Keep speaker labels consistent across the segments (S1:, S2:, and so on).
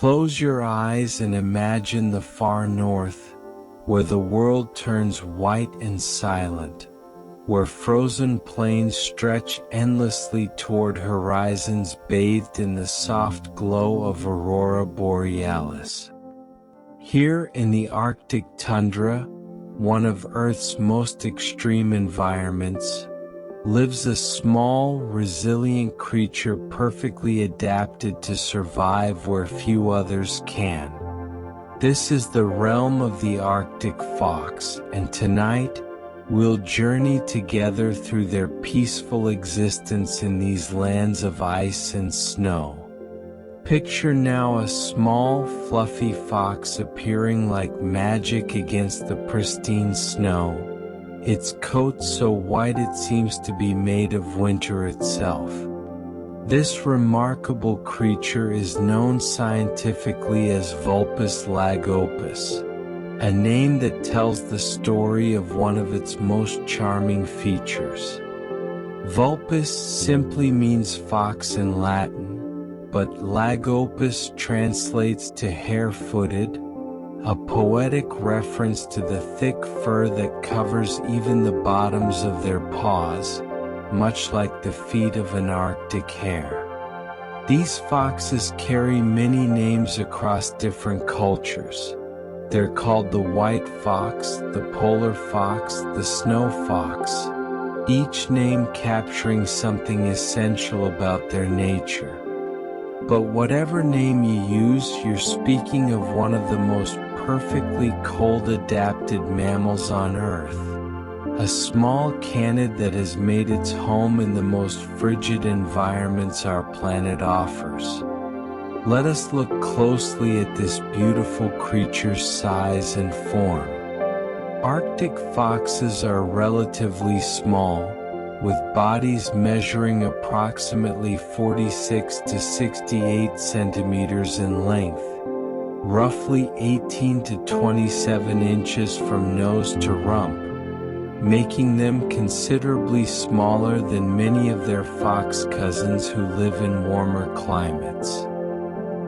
S1: Close your eyes and imagine the far north, where the world turns white and silent, where frozen plains stretch endlessly toward horizons bathed in the soft glow of aurora borealis. Here in the Arctic tundra, one of Earth's most extreme environments, lives a small, resilient creature perfectly adapted to survive where few others can. This is the realm of the Arctic fox, and tonight, we'll journey together through their peaceful existence in these lands of ice and snow. Picture now a small, fluffy fox appearing like magic against the pristine snow, its coat so white it seems to be made of winter itself. This remarkable creature is known scientifically as Vulpes lagopus, a name that tells the story of one of its most charming features. Vulpes simply means fox in Latin, but lagopus translates to hare-footed, a poetic reference to the thick fur that covers even the bottoms of their paws, much like the feet of an Arctic hare. These foxes carry many names across different cultures. They're called the white fox, the polar fox, the snow fox, each name capturing something essential about their nature. But whatever name you use, you're speaking of one of the most perfectly cold-adapted mammals on Earth, a small canid that has made its home in the most frigid environments our planet offers. Let us look closely at this beautiful creature's size and form. Arctic foxes are relatively small, with bodies measuring approximately 46 to 68 centimeters in length, roughly 18 to 27 inches from nose to rump, making them considerably smaller than many of their fox cousins who live in warmer climates.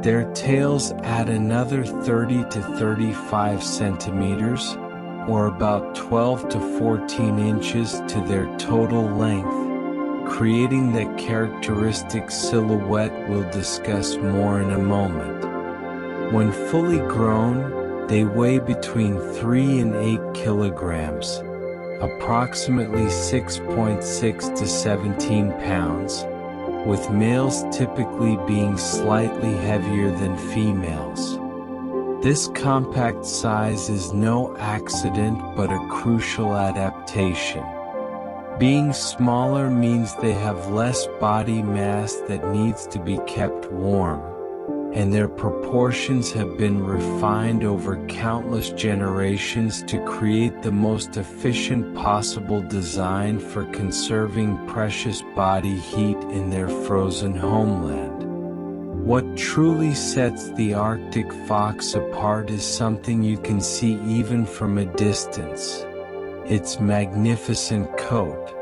S1: Their tails add another 30 to 35 centimeters, or about 12 to 14 inches to their total length, creating that characteristic silhouette we'll discuss more in a moment. When fully grown, they weigh between 3 and 8 kilograms, approximately 6.6 to 17 pounds, with males typically being slightly heavier than females. This compact size is no accident but a crucial adaptation. Being smaller means they have less body mass that needs to be kept warm, and their proportions have been refined over countless generations to create the most efficient possible design for conserving precious body heat in their frozen homeland. What truly sets the Arctic fox apart is something you can see even from a distance: its magnificent coat.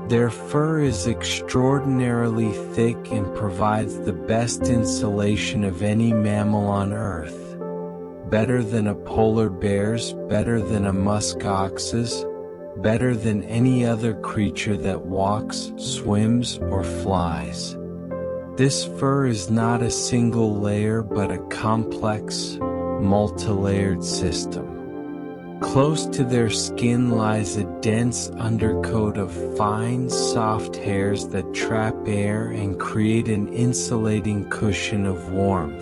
S1: Their fur is extraordinarily thick and provides the best insulation of any mammal on Earth. Better than a polar bear's, better than a musk ox's, better than any other creature that walks, swims, or flies. This fur is not a single layer but a complex, multi-layered system. Close to their skin lies a dense undercoat of fine, soft hairs that trap air and create an insulating cushion of warmth.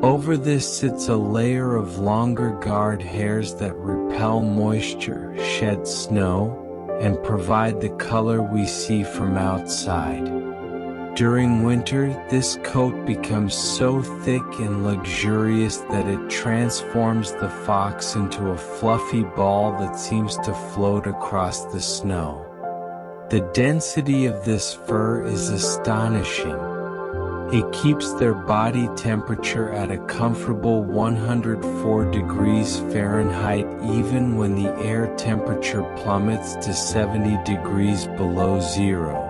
S1: Over this sits a layer of longer guard hairs that repel moisture, shed snow, and provide the color we see from outside. During winter, this coat becomes so thick and luxurious that it transforms the fox into a fluffy ball that seems to float across the snow. The density of this fur is astonishing. It keeps their body temperature at a comfortable 104 degrees Fahrenheit even when the air temperature plummets to 70 degrees below zero.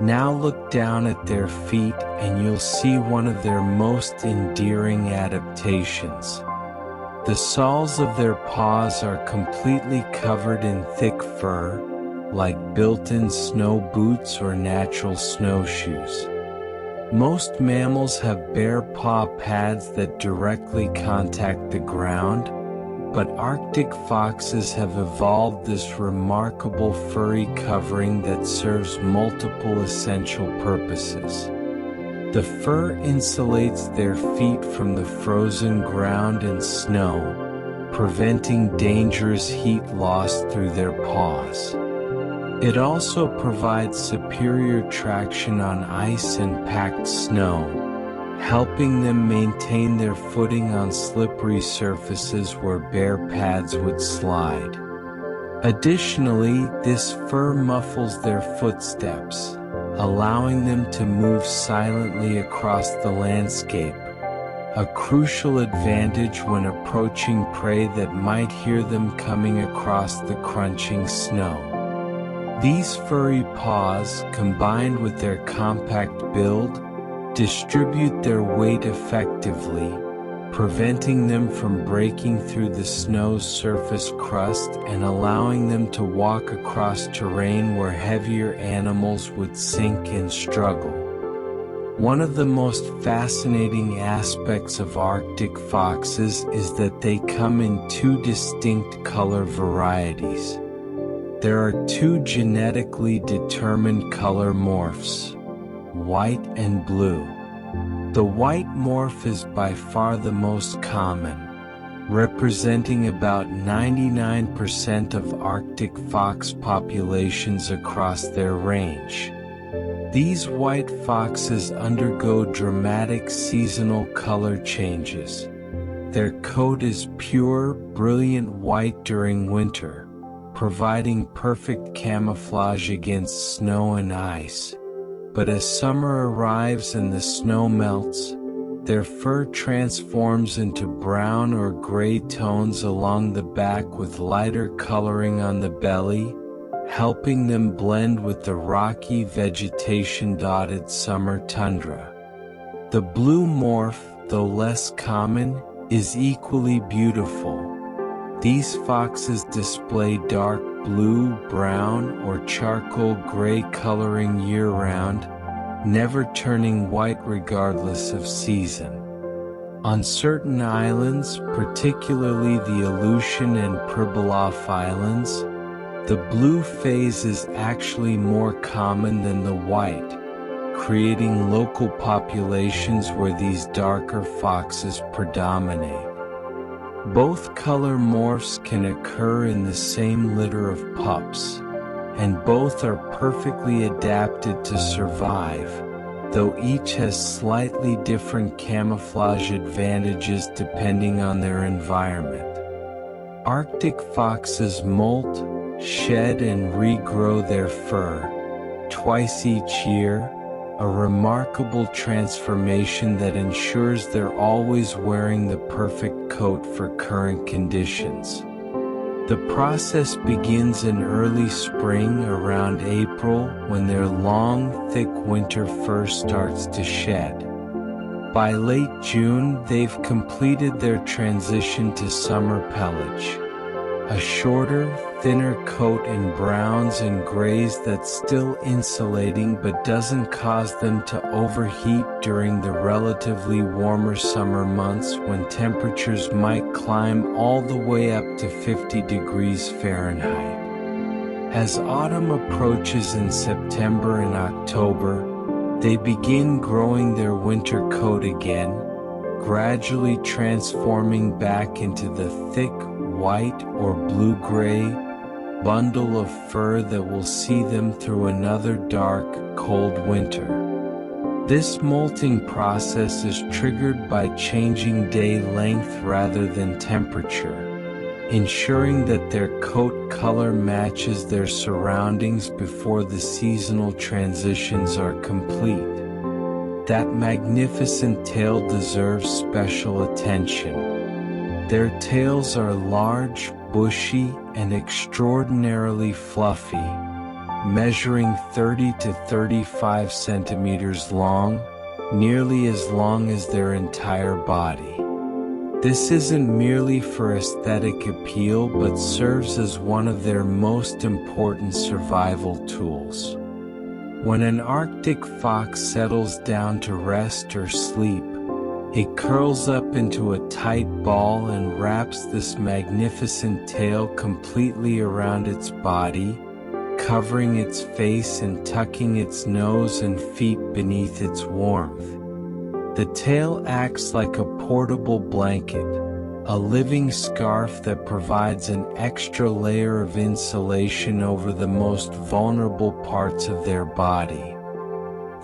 S1: Now look down at their feet and you'll see one of their most endearing adaptations. The soles of their paws are completely covered in thick fur, like built-in snow boots or natural snowshoes. Most mammals have bare paw pads that directly contact the ground, but Arctic foxes have evolved this remarkable furry covering that serves multiple essential purposes. The fur insulates their feet from the frozen ground and snow, preventing dangerous heat loss through their paws. It also provides superior traction on ice and packed snow, helping them maintain their footing on slippery surfaces where bare pads would slide. Additionally, this fur muffles their footsteps, allowing them to move silently across the landscape, a crucial advantage when approaching prey that might hear them coming across the crunching snow. These furry paws, combined with their compact build, distribute their weight effectively, preventing them from breaking through the snow's surface crust and allowing them to walk across terrain where heavier animals would sink and struggle. One of the most fascinating aspects of Arctic foxes is that they come in two distinct color varieties. There are two genetically determined color morphs, white and blue. The white morph is by far the most common, representing about 99% of Arctic fox populations across their range. These white foxes undergo dramatic seasonal color changes. Their coat is pure, brilliant white during winter, providing perfect camouflage against snow and ice. But as summer arrives and the snow melts, their fur transforms into brown or gray tones along the back with lighter coloring on the belly, helping them blend with the rocky vegetation-dotted summer tundra. The blue morph, though less common, is equally beautiful. These foxes display dark blue, brown, or charcoal gray coloring year-round, never turning white regardless of season. On certain islands, particularly the Aleutian and Pribilof Islands, the blue phase is actually more common than the white, creating local populations where these darker foxes predominate. Both color morphs can occur in the same litter of pups, and both are perfectly adapted to survive, though each has slightly different camouflage advantages depending on their environment. Arctic foxes molt, shed and regrow their fur twice each year, a remarkable transformation that ensures they're always wearing the perfect coat for current conditions. The process begins in early spring around April when their long, thick winter fur starts to shed. By late June, they've completed their transition to summer pelage, a shorter, thinner coat in browns and grays that's still insulating but doesn't cause them to overheat during the relatively warmer summer months when temperatures might climb all the way up to 50 degrees Fahrenheit. As autumn approaches in September and October, they begin growing their winter coat again, gradually transforming back into the thick, white or blue-gray bundle of fur that will see them through another dark, cold winter. This molting process is triggered by changing day length rather than temperature, ensuring that their coat color matches their surroundings before the seasonal transitions are complete. That magnificent tail deserves special attention. Their tails are large, bushy, and extraordinarily fluffy, measuring 30 to 35 centimeters long, nearly as long as their entire body. This isn't merely for aesthetic appeal but serves as one of their most important survival tools. When an Arctic fox settles down to rest or sleep, it curls up into a tight ball and wraps this magnificent tail completely around its body, covering its face and tucking its nose and feet beneath its warmth. The tail acts like a portable blanket, a living scarf that provides an extra layer of insulation over the most vulnerable parts of their body.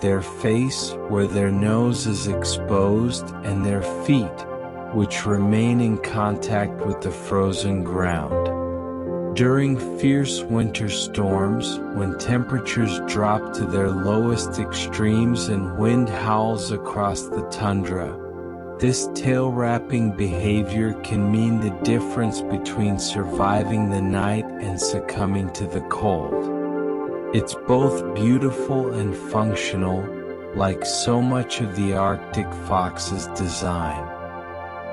S1: Their face, where their nose is exposed, and their feet, which remain in contact with the frozen ground. During fierce winter storms, when temperatures drop to their lowest extremes and wind howls across the tundra, this tail-wrapping behavior can mean the difference between surviving the night and succumbing to the cold. It's both beautiful and functional, like so much of the Arctic fox's design.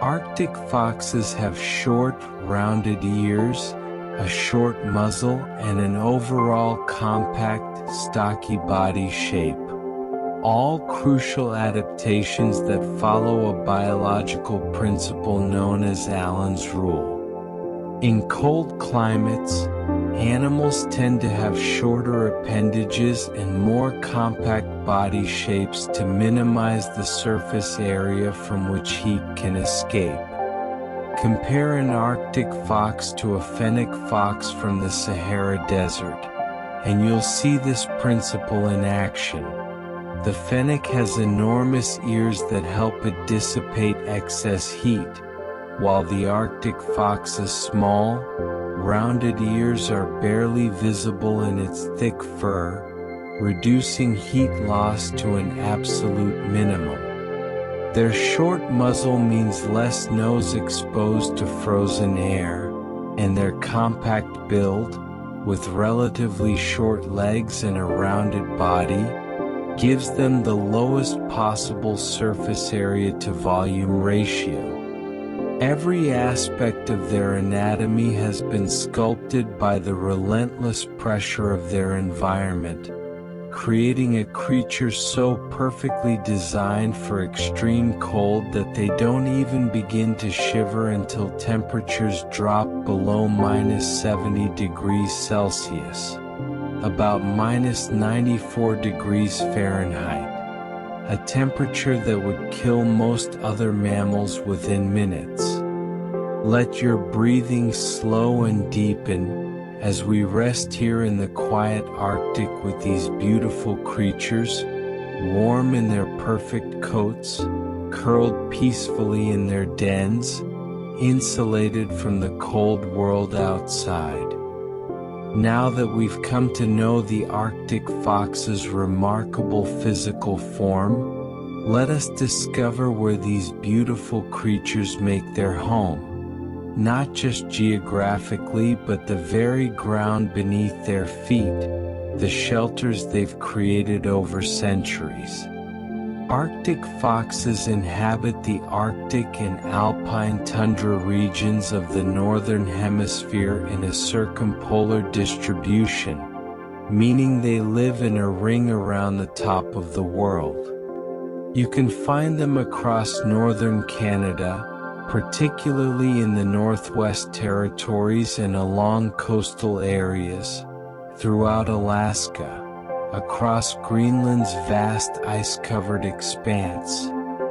S1: Arctic foxes have short, rounded ears, a short muzzle, and an overall compact, stocky body shape. All crucial adaptations that follow a biological principle known as Allen's rule. In cold climates, animals tend to have shorter appendages and more compact body shapes to minimize the surface area from which heat can escape. Compare an Arctic fox to a fennec fox from the Sahara Desert, and you'll see this principle in action. The fennec has enormous ears that help it dissipate excess heat, while the Arctic fox's small, rounded ears are barely visible in its thick fur, reducing heat loss to an absolute minimum. Their short muzzle means less nose exposed to frozen air, and their compact build, with relatively short legs and a rounded body, gives them the lowest possible surface area to volume ratio. Every aspect of their anatomy has been sculpted by the relentless pressure of their environment, creating a creature so perfectly designed for extreme cold that they don't even begin to shiver until temperatures drop below -70 degrees Celsius, about -94 degrees Fahrenheit, a temperature that would kill most other mammals within minutes. Let your breathing slow and deepen as we rest here in the quiet Arctic with these beautiful creatures, warm in their perfect coats, curled peacefully in their dens, insulated from the cold world outside. Now that we've come to know the Arctic fox's remarkable physical form, let us discover where these beautiful creatures make their home. Not just geographically but the very ground beneath their feet, the shelters they've created over centuries. Arctic foxes inhabit the Arctic and alpine tundra regions of the northern hemisphere in a circumpolar distribution, meaning they live in a ring around the top of the world. You can find them across northern Canada, particularly in the Northwest Territories and along coastal areas, throughout Alaska, across Greenland's vast ice-covered expanse,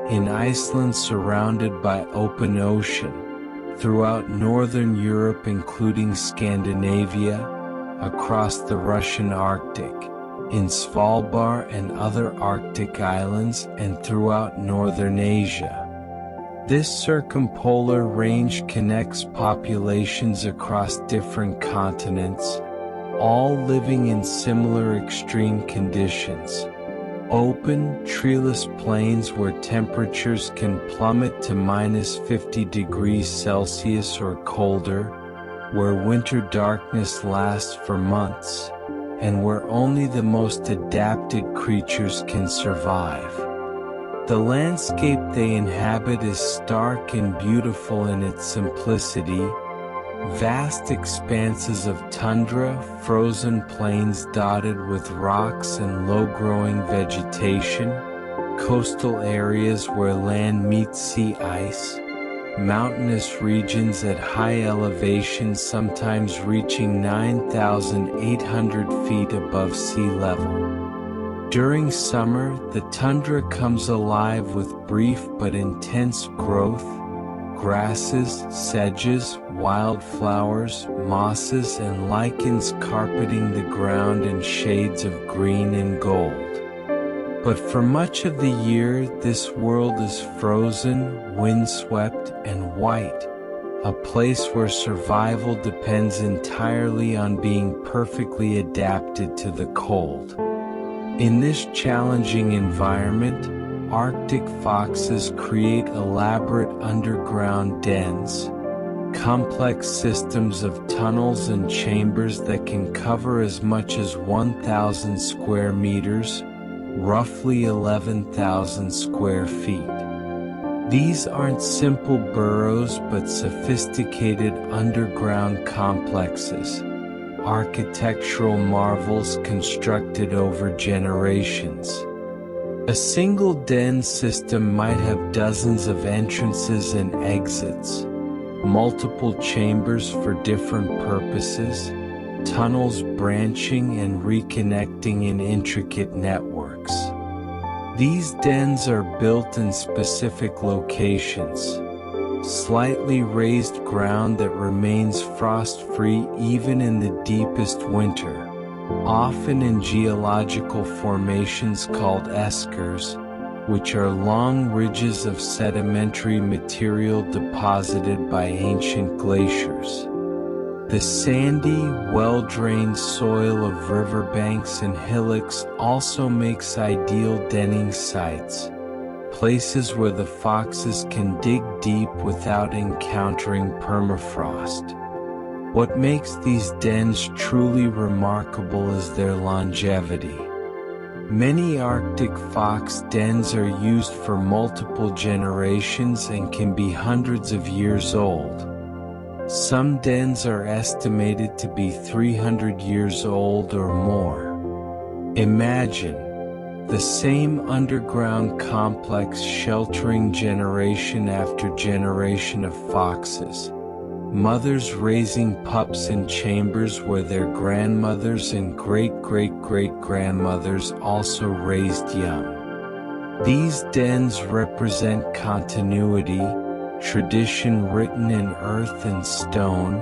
S1: in Iceland surrounded by open ocean, throughout northern Europe including Scandinavia, across the Russian Arctic, in Svalbard and other Arctic islands, and throughout northern Asia. This circumpolar range connects populations across different continents, all living in similar extreme conditions. Open, treeless plains where temperatures can plummet to -50 degrees Celsius or colder, where winter darkness lasts for months, and where only the most adapted creatures can survive. The landscape they inhabit is stark and beautiful in its simplicity. Vast expanses of tundra, frozen plains dotted with rocks and low-growing vegetation, coastal areas where land meets sea ice, mountainous regions at high elevations sometimes reaching 9,800 feet above sea level. During summer, the tundra comes alive with brief but intense growth. Grasses, sedges, wildflowers, mosses and lichens carpeting the ground in shades of green and gold. But for much of the year, this world is frozen, windswept, and white, a place where survival depends entirely on being perfectly adapted to the cold. In this challenging environment, Arctic foxes create elaborate underground dens, complex systems of tunnels and chambers that can cover as much as 1,000 square meters, roughly 11,000 square feet. These aren't simple burrows but sophisticated underground complexes, architectural marvels constructed over generations. A single den system might have dozens of entrances and exits, multiple chambers for different purposes, tunnels branching and reconnecting in intricate networks. These dens are built in specific locations, slightly raised ground that remains frost-free even in the deepest winter, often in geological formations called eskers, which are long ridges of sedimentary material deposited by ancient glaciers. The sandy, well-drained soil of riverbanks and hillocks also makes ideal denning sites, places where the foxes can dig deep without encountering permafrost. What makes these dens truly remarkable is their longevity. Many Arctic fox dens are used for multiple generations and can be hundreds of years old. Some dens are estimated to be 300 years old or more. Imagine the same underground complex sheltering generation after generation of foxes, mothers raising pups in chambers where their grandmothers and great-great-great-grandmothers also raised young. These dens represent continuity, tradition written in earth and stone,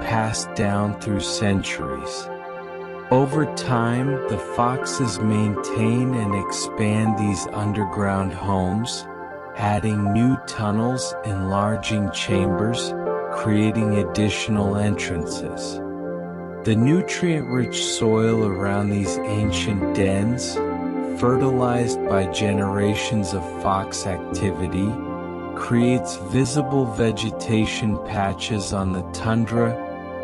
S1: passed down through centuries. Over time, the foxes maintain and expand these underground homes, adding new tunnels, enlarging chambers, creating additional entrances. The nutrient-rich soil around these ancient dens, fertilized by generations of fox activity, creates visible vegetation patches on the tundra,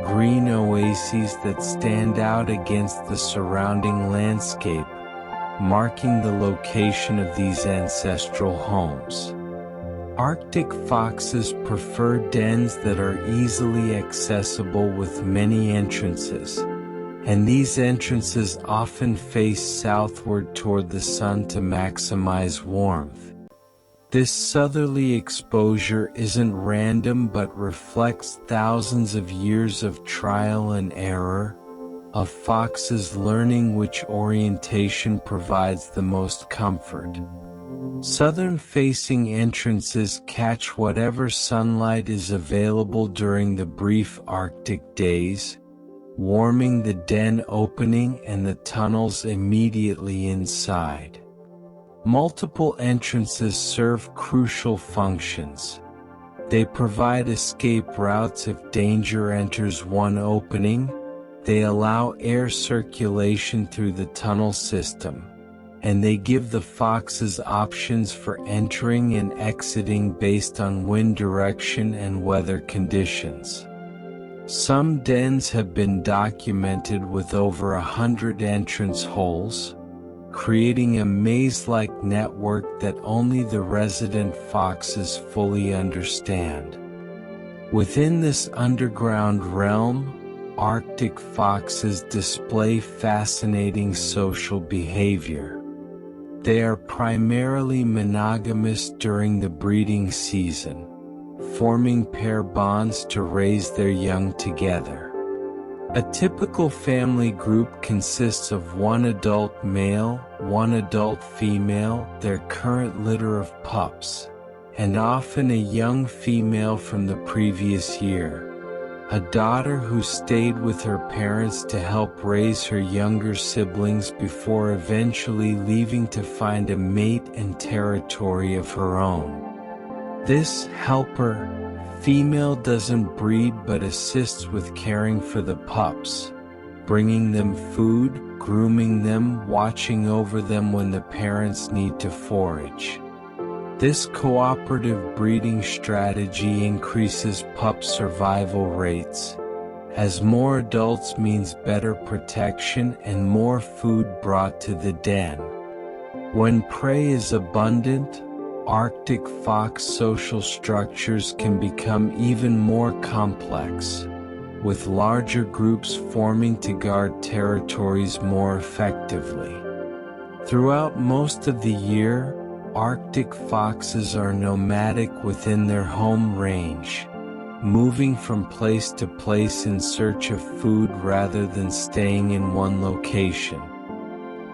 S1: green oases that stand out against the surrounding landscape, marking the location of these ancestral homes. Arctic foxes prefer dens that are easily accessible with many entrances, and these entrances often face southward toward the sun to maximize warmth. This southerly exposure isn't random but reflects thousands of years of trial and error, of foxes learning which orientation provides the most comfort. Southern-facing entrances catch whatever sunlight is available during the brief Arctic days, warming the den opening and the tunnels immediately inside. Multiple entrances serve crucial functions. They provide escape routes if danger enters one opening, they allow air circulation through the tunnel system, and they give the foxes options for entering and exiting based on wind direction and weather conditions. Some dens have been documented with over 100 entrance holes, creating a maze-like network that only the resident foxes fully understand. Within this underground realm, Arctic foxes display fascinating social behavior. They are primarily monogamous during the breeding season, forming pair bonds to raise their young together. A typical family group consists of one adult male, one adult female, their current litter of pups, and often a young female from the previous year, a daughter who stayed with her parents to help raise her younger siblings before eventually leaving to find a mate and territory of her own. This helper female doesn't breed but assists with caring for the pups, bringing them food, grooming them, watching over them when the parents need to forage. This cooperative breeding strategy increases pup survival rates, as more adults means better protection and more food brought to the den. When prey is abundant, Arctic fox social structures can become even more complex, with larger groups forming to guard territories more effectively. Throughout most of the year, Arctic foxes are nomadic within their home range, moving from place to place in search of food rather than staying in one location.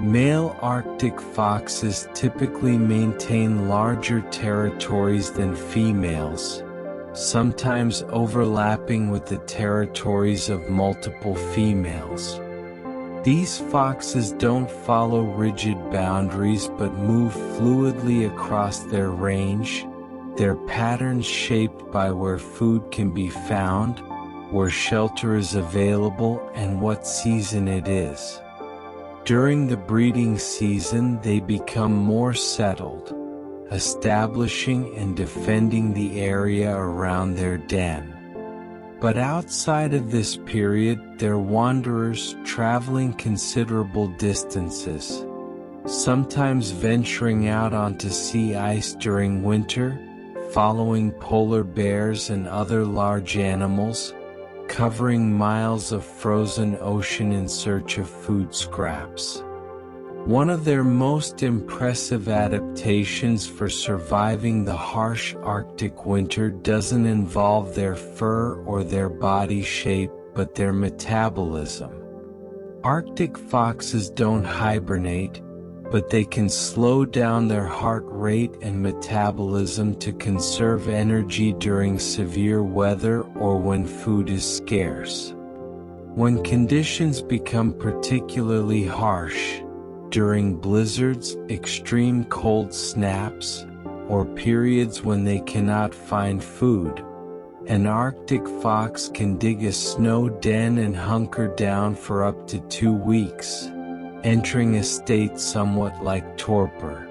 S1: Male Arctic foxes typically maintain larger territories than females, sometimes overlapping with the territories of multiple females. These foxes don't follow rigid boundaries but move fluidly across their range, their patterns shaped by where food can be found, where shelter is available, and what season it is. During the breeding season, they become more settled, establishing and defending the area around their den. But outside of this period, they're wanderers traveling considerable distances, sometimes venturing out onto sea ice during winter, following polar bears and other large animals, covering miles of frozen ocean in search of food scraps. One of their most impressive adaptations for surviving the harsh Arctic winter doesn't involve their fur or their body shape, but their metabolism. Arctic foxes don't hibernate, but they can slow down their heart rate and metabolism to conserve energy during severe weather or when food is scarce. When conditions become particularly harsh, during blizzards, extreme cold snaps, or periods when they cannot find food, an Arctic fox can dig a snow den and hunker down for up to 2 weeks, entering a state somewhat like torpor.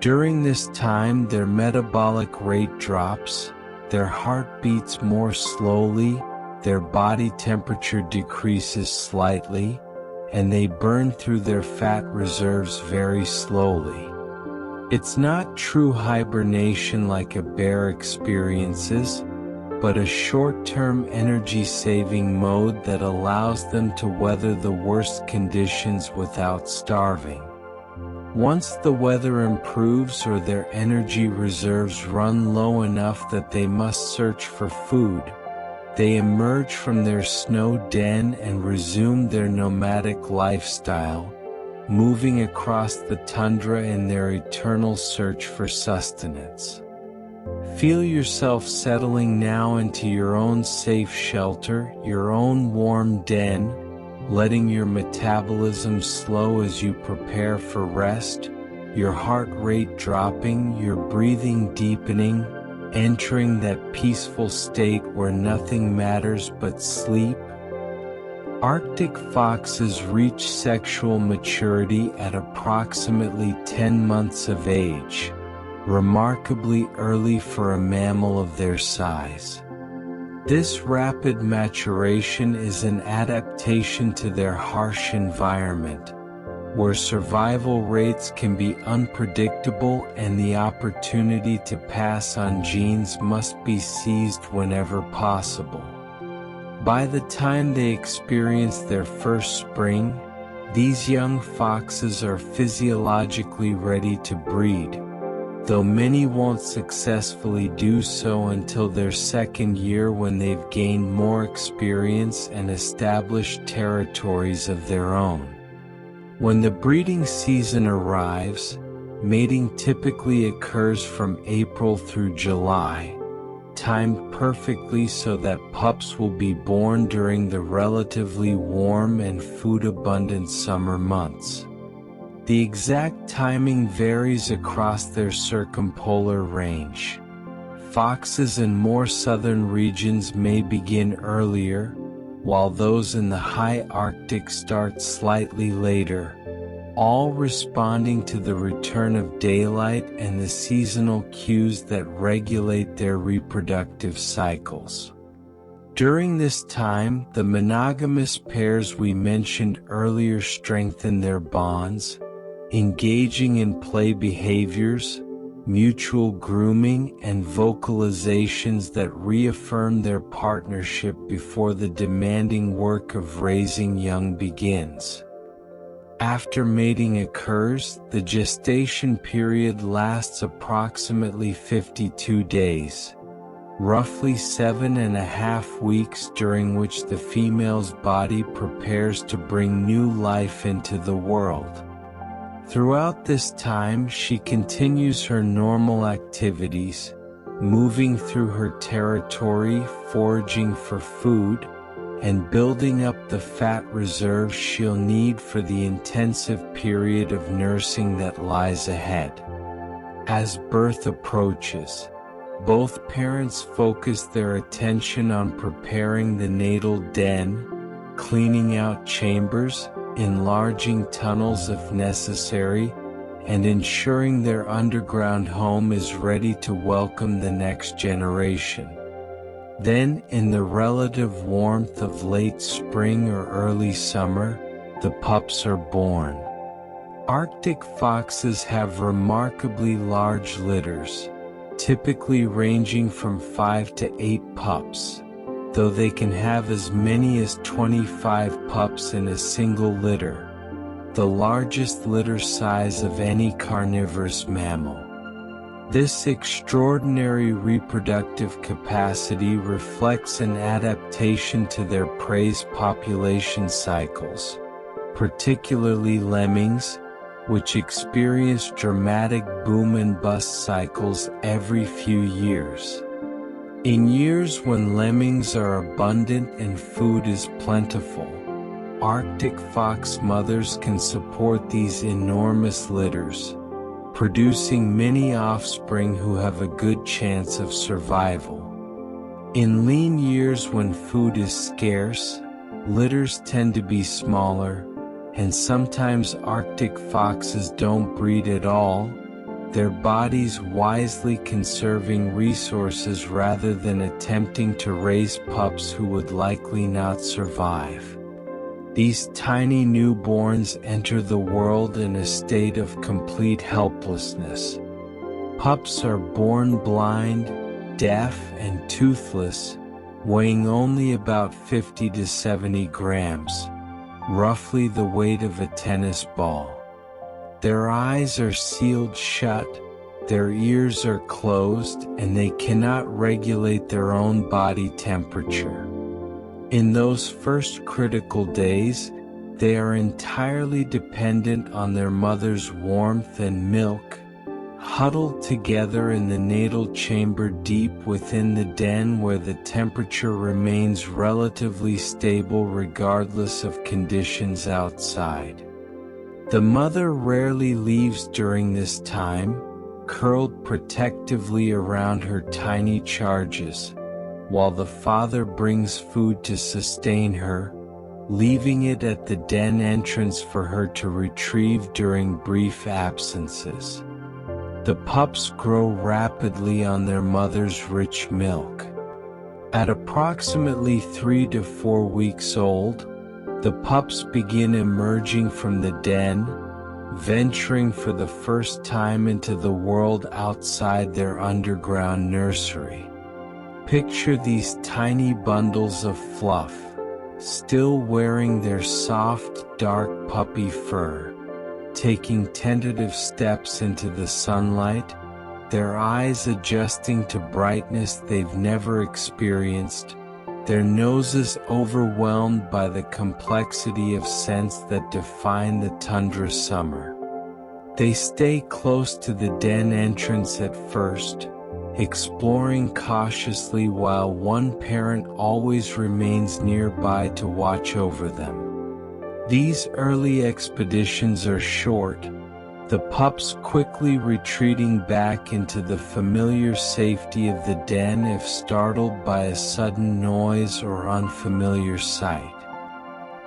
S1: During this time, their metabolic rate drops, their heart beats more slowly, their body temperature decreases slightly, and they burn through their fat reserves very slowly. It's not true hibernation like a bear experiences, but a short-term energy-saving mode that allows them to weather the worst conditions without starving. Once the weather improves or their energy reserves run low enough that they must search for food, they emerge from their snow den and resume their nomadic lifestyle, moving across the tundra in their eternal search for sustenance. Feel yourself settling now into your own safe shelter, your own warm den, letting your metabolism slow as you prepare for rest, your heart rate dropping, your breathing deepening, entering that peaceful state where nothing matters but sleep. Arctic foxes reach sexual maturity at approximately 10 months of age, remarkably early for a mammal of their size. This rapid maturation is an adaptation to their harsh environment, where survival rates can be unpredictable and the opportunity to pass on genes must be seized whenever possible. By the time they experience their first spring, these young foxes are physiologically ready to breed, though many won't successfully do so until their second year when they've gained more experience and established territories of their own. When the breeding season arrives, mating typically occurs from April through July, timed perfectly so that pups will be born during the relatively warm and food-abundant summer months. The exact timing varies across their circumpolar range. Foxes in more southern regions may begin earlier, while those in the high Arctic start slightly later, all responding to the return of daylight and the seasonal cues that regulate their reproductive cycles. During this time, the monogamous pairs we mentioned earlier strengthen their bonds, engaging in play behaviors, mutual grooming, and vocalizations that reaffirm their partnership before the demanding work of raising young begins. After mating occurs, the gestation period lasts approximately 52 days, roughly 7.5 weeks, during which the female's body prepares to bring new life into the world. Throughout this time, she continues her normal activities, moving through her territory, foraging for food, and building up the fat reserves she'll need for the intensive period of nursing that lies ahead. As birth approaches, both parents focus their attention on preparing the natal den, cleaning out chambers, enlarging tunnels if necessary, and ensuring their underground home is ready to welcome the next generation. Then, in the relative warmth of late spring or early summer, the pups are born. Arctic foxes have remarkably large litters, typically ranging from 5 to 8 pups, though they can have as many as 25 pups in a single litter, the largest litter size of any carnivorous mammal. This extraordinary reproductive capacity reflects an adaptation to their prey's population cycles, particularly lemmings, which experience dramatic boom and bust cycles every few years. In years when lemmings are abundant and food is plentiful, Arctic fox mothers can support these enormous litters, producing many offspring who have a good chance of survival. In lean years when food is scarce, litters tend to be smaller, and sometimes Arctic foxes don't breed at all, their bodies wisely conserving resources rather than attempting to raise pups who would likely not survive. These tiny newborns enter the world in a state of complete helplessness. Pups are born blind, deaf, and toothless, weighing only about 50 to 70 grams, roughly the weight of a tennis ball. Their eyes are sealed shut, their ears are closed, and they cannot regulate their own body temperature. In those first critical days, they are entirely dependent on their mother's warmth and milk, huddled together in the natal chamber deep within the den where the temperature remains relatively stable regardless of conditions outside. The mother rarely leaves during this time, curled protectively around her tiny charges, while the father brings food to sustain her, leaving it at the den entrance for her to retrieve during brief absences. The pups grow rapidly on their mother's rich milk. At approximately 3 to 4 weeks old, the pups begin emerging from the den, venturing for the first time into the world outside their underground nursery. Picture these tiny bundles of fluff, still wearing their soft, dark puppy fur, taking tentative steps into the sunlight, their eyes adjusting to brightness they've never experienced, their noses overwhelmed by the complexity of scents that define the tundra summer. They stay close to the den entrance at first, exploring cautiously while one parent always remains nearby to watch over them. These early expeditions are short, the pups quickly retreating back into the familiar safety of the den if startled by a sudden noise or unfamiliar sight.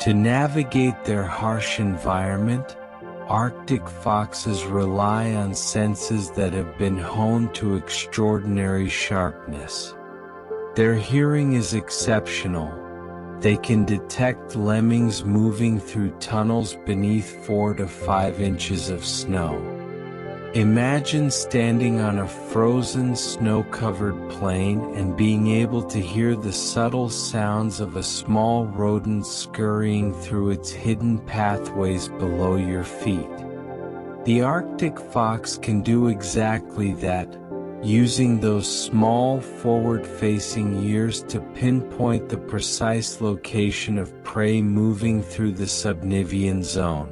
S1: To navigate their harsh environment, Arctic foxes rely on senses that have been honed to extraordinary sharpness. Their hearing is exceptional. They can detect lemmings moving through tunnels beneath 4 to 5 inches of snow. Imagine standing on a frozen, snow-covered plain and being able to hear the subtle sounds of a small rodent scurrying through its hidden pathways below your feet. The Arctic fox can do exactly that, using those small forward-facing ears to pinpoint the precise location of prey moving through the subnivean zone.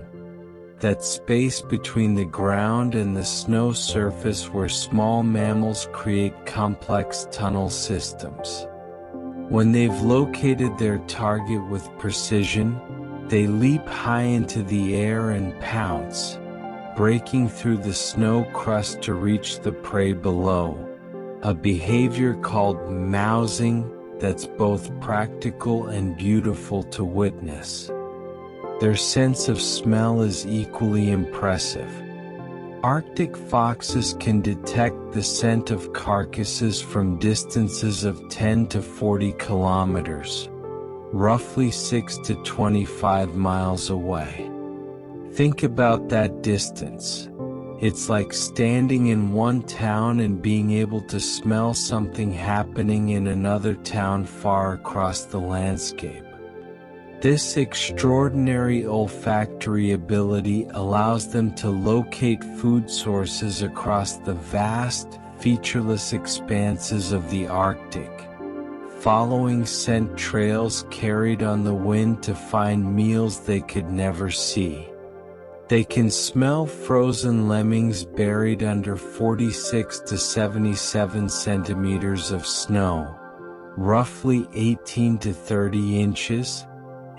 S1: That space between the ground and the snow surface where small mammals create complex tunnel systems. When they've located their target with precision, they leap high into the air and pounce, breaking through the snow crust to reach the prey below, a behavior called mousing that's both practical and beautiful to witness. Their sense of smell is equally impressive. Arctic foxes can detect the scent of carcasses from distances of 10 to 40 kilometers, roughly 6 to 25 miles away. Think about that distance. It's like standing in one town and being able to smell something happening in another town far across the landscape. This extraordinary olfactory ability allows them to locate food sources across the vast, featureless expanses of the Arctic, following scent trails carried on the wind to find meals they could never see. They can smell frozen lemmings buried under 46 to 77 centimeters of snow, roughly 18 to 30 inches,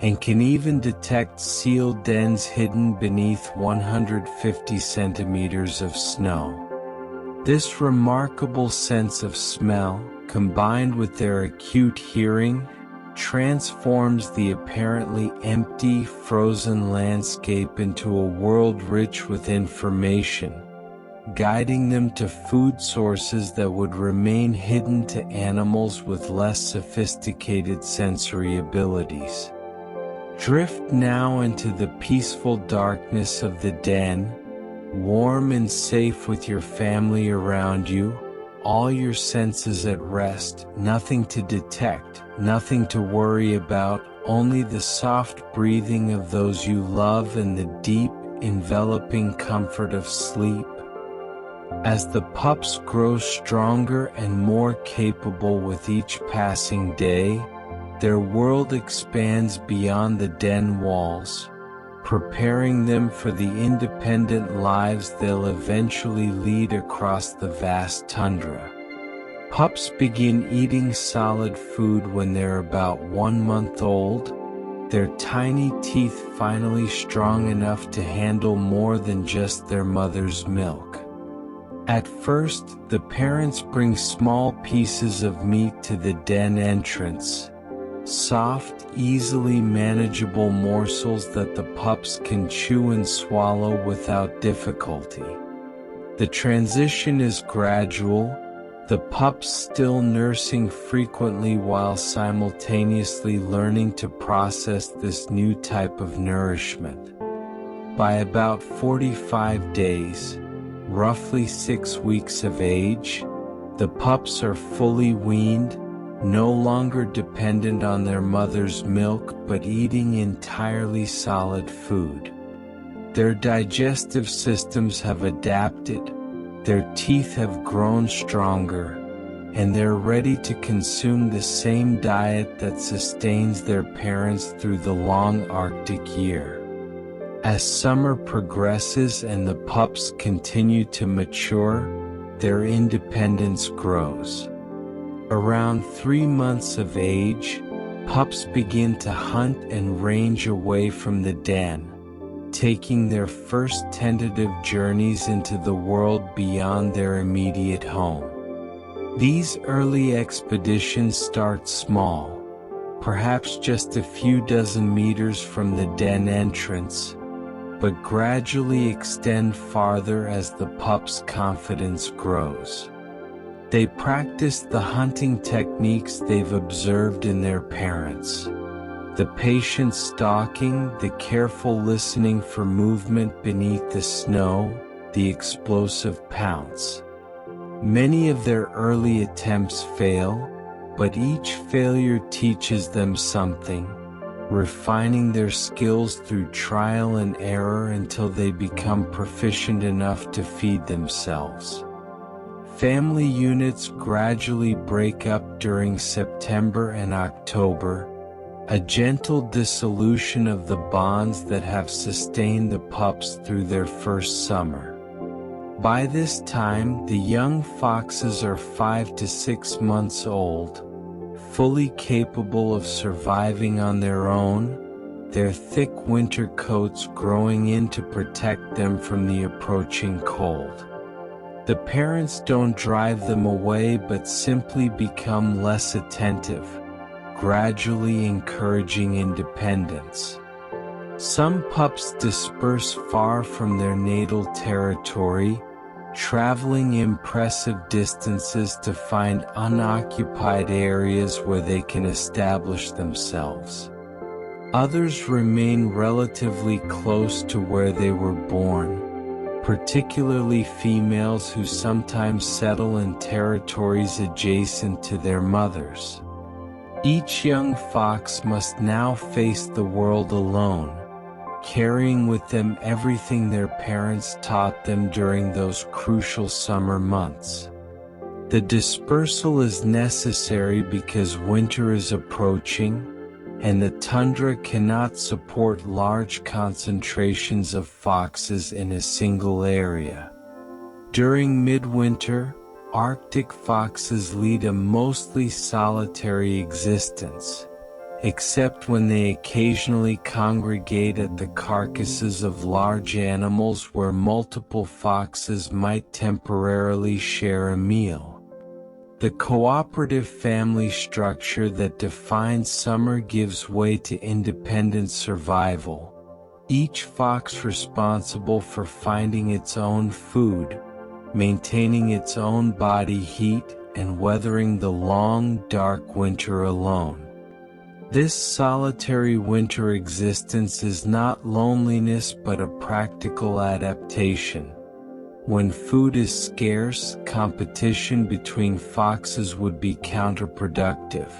S1: and can even detect seal dens hidden beneath 150 centimeters of snow. This remarkable sense of smell, combined with their acute hearing, transforms the apparently empty, frozen landscape into a world rich with information, guiding them to food sources that would remain hidden to animals with less sophisticated sensory abilities. Drift now into the peaceful darkness of the den, warm and safe with your family around you, all your senses at rest, nothing to detect, nothing to worry about, only the soft breathing of those you love and the deep, enveloping comfort of sleep. As the pups grow stronger and more capable with each passing day, their world expands beyond the den walls, preparing them for the independent lives they'll eventually lead across the vast tundra. Pups begin eating solid food when they're about 1 month old, their tiny teeth finally strong enough to handle more than just their mother's milk. At first, the parents bring small pieces of meat to the den entrance, soft, easily manageable morsels that the pups can chew and swallow without difficulty. The transition is gradual. the pups still nursing frequently while simultaneously learning to process this new type of nourishment. By about 45 days, roughly 6 weeks of age, the pups are fully weaned, no longer dependent on their mother's milk but eating entirely solid food. Their digestive systems have adapted, their teeth have grown stronger, and they're ready to consume the same diet that sustains their parents through the long Arctic year. As summer progresses and the pups continue to mature, their independence grows. Around 3 months of age, pups begin to hunt and range away from the den, taking their first tentative journeys into the world beyond their immediate home. These early expeditions start small, perhaps just a few dozen meters from the den entrance, but gradually extend farther as the pup's confidence grows. They practice the hunting techniques they've observed in their parents. The patient stalking, the careful listening for movement beneath the snow, the explosive pounce. Many of their early attempts fail, but each failure teaches them something, refining their skills through trial and error until they become proficient enough to feed themselves. Family units gradually break up during September and October, a gentle dissolution of the bonds that have sustained the pups through their first summer. By this time, the young foxes are 5 to 6 months old, fully capable of surviving on their own, their thick winter coats growing in to protect them from the approaching cold. The parents don't drive them away but simply become less attentive, gradually encouraging independence. Some pups disperse far from their natal territory, traveling impressive distances to find unoccupied areas where they can establish themselves. Others remain relatively close to where they were born, particularly females who sometimes settle in territories adjacent to their mothers. Each young fox must now face the world alone, carrying with them everything their parents taught them during those crucial summer months. The dispersal is necessary because winter is approaching, and the tundra cannot support large concentrations of foxes in a single area. During midwinter, Arctic foxes lead a mostly solitary existence, except when they occasionally congregate at the carcasses of large animals where multiple foxes might temporarily share a meal. The cooperative family structure that defines summer gives way to independent survival, each fox responsible for finding its own food, maintaining its own body heat, and weathering the long, dark winter alone. This solitary winter existence is not loneliness but a practical adaptation. When food is scarce, competition between foxes would be counterproductive,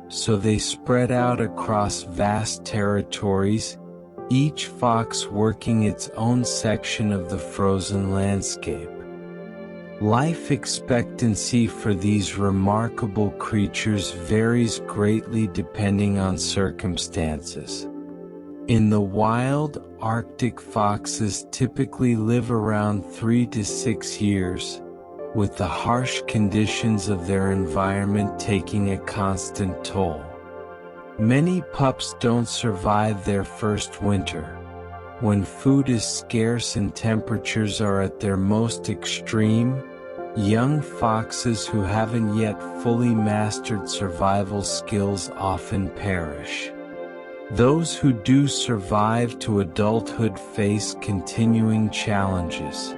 S1: so they spread out across vast territories, each fox working its own section of the frozen landscape. Life expectancy for these remarkable creatures varies greatly depending on circumstances. In the wild, Arctic foxes typically live around 3 to 6 years, with the harsh conditions of their environment taking a constant toll. Many pups don't survive their first winter. When food is scarce and temperatures are at their most extreme, young foxes who haven't yet fully mastered survival skills often perish. Those who do survive to adulthood face continuing challenges.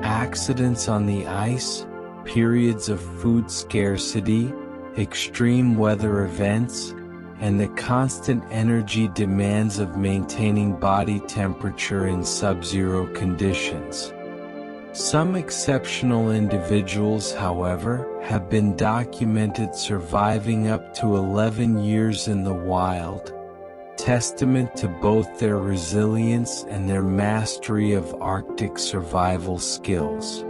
S1: Accidents on the ice, periods of food scarcity, extreme weather events, and the constant energy demands of maintaining body temperature in sub-zero conditions. Some exceptional individuals, however, have been documented surviving up to 11 years in the wild, testament to both their resilience and their mastery of Arctic survival skills.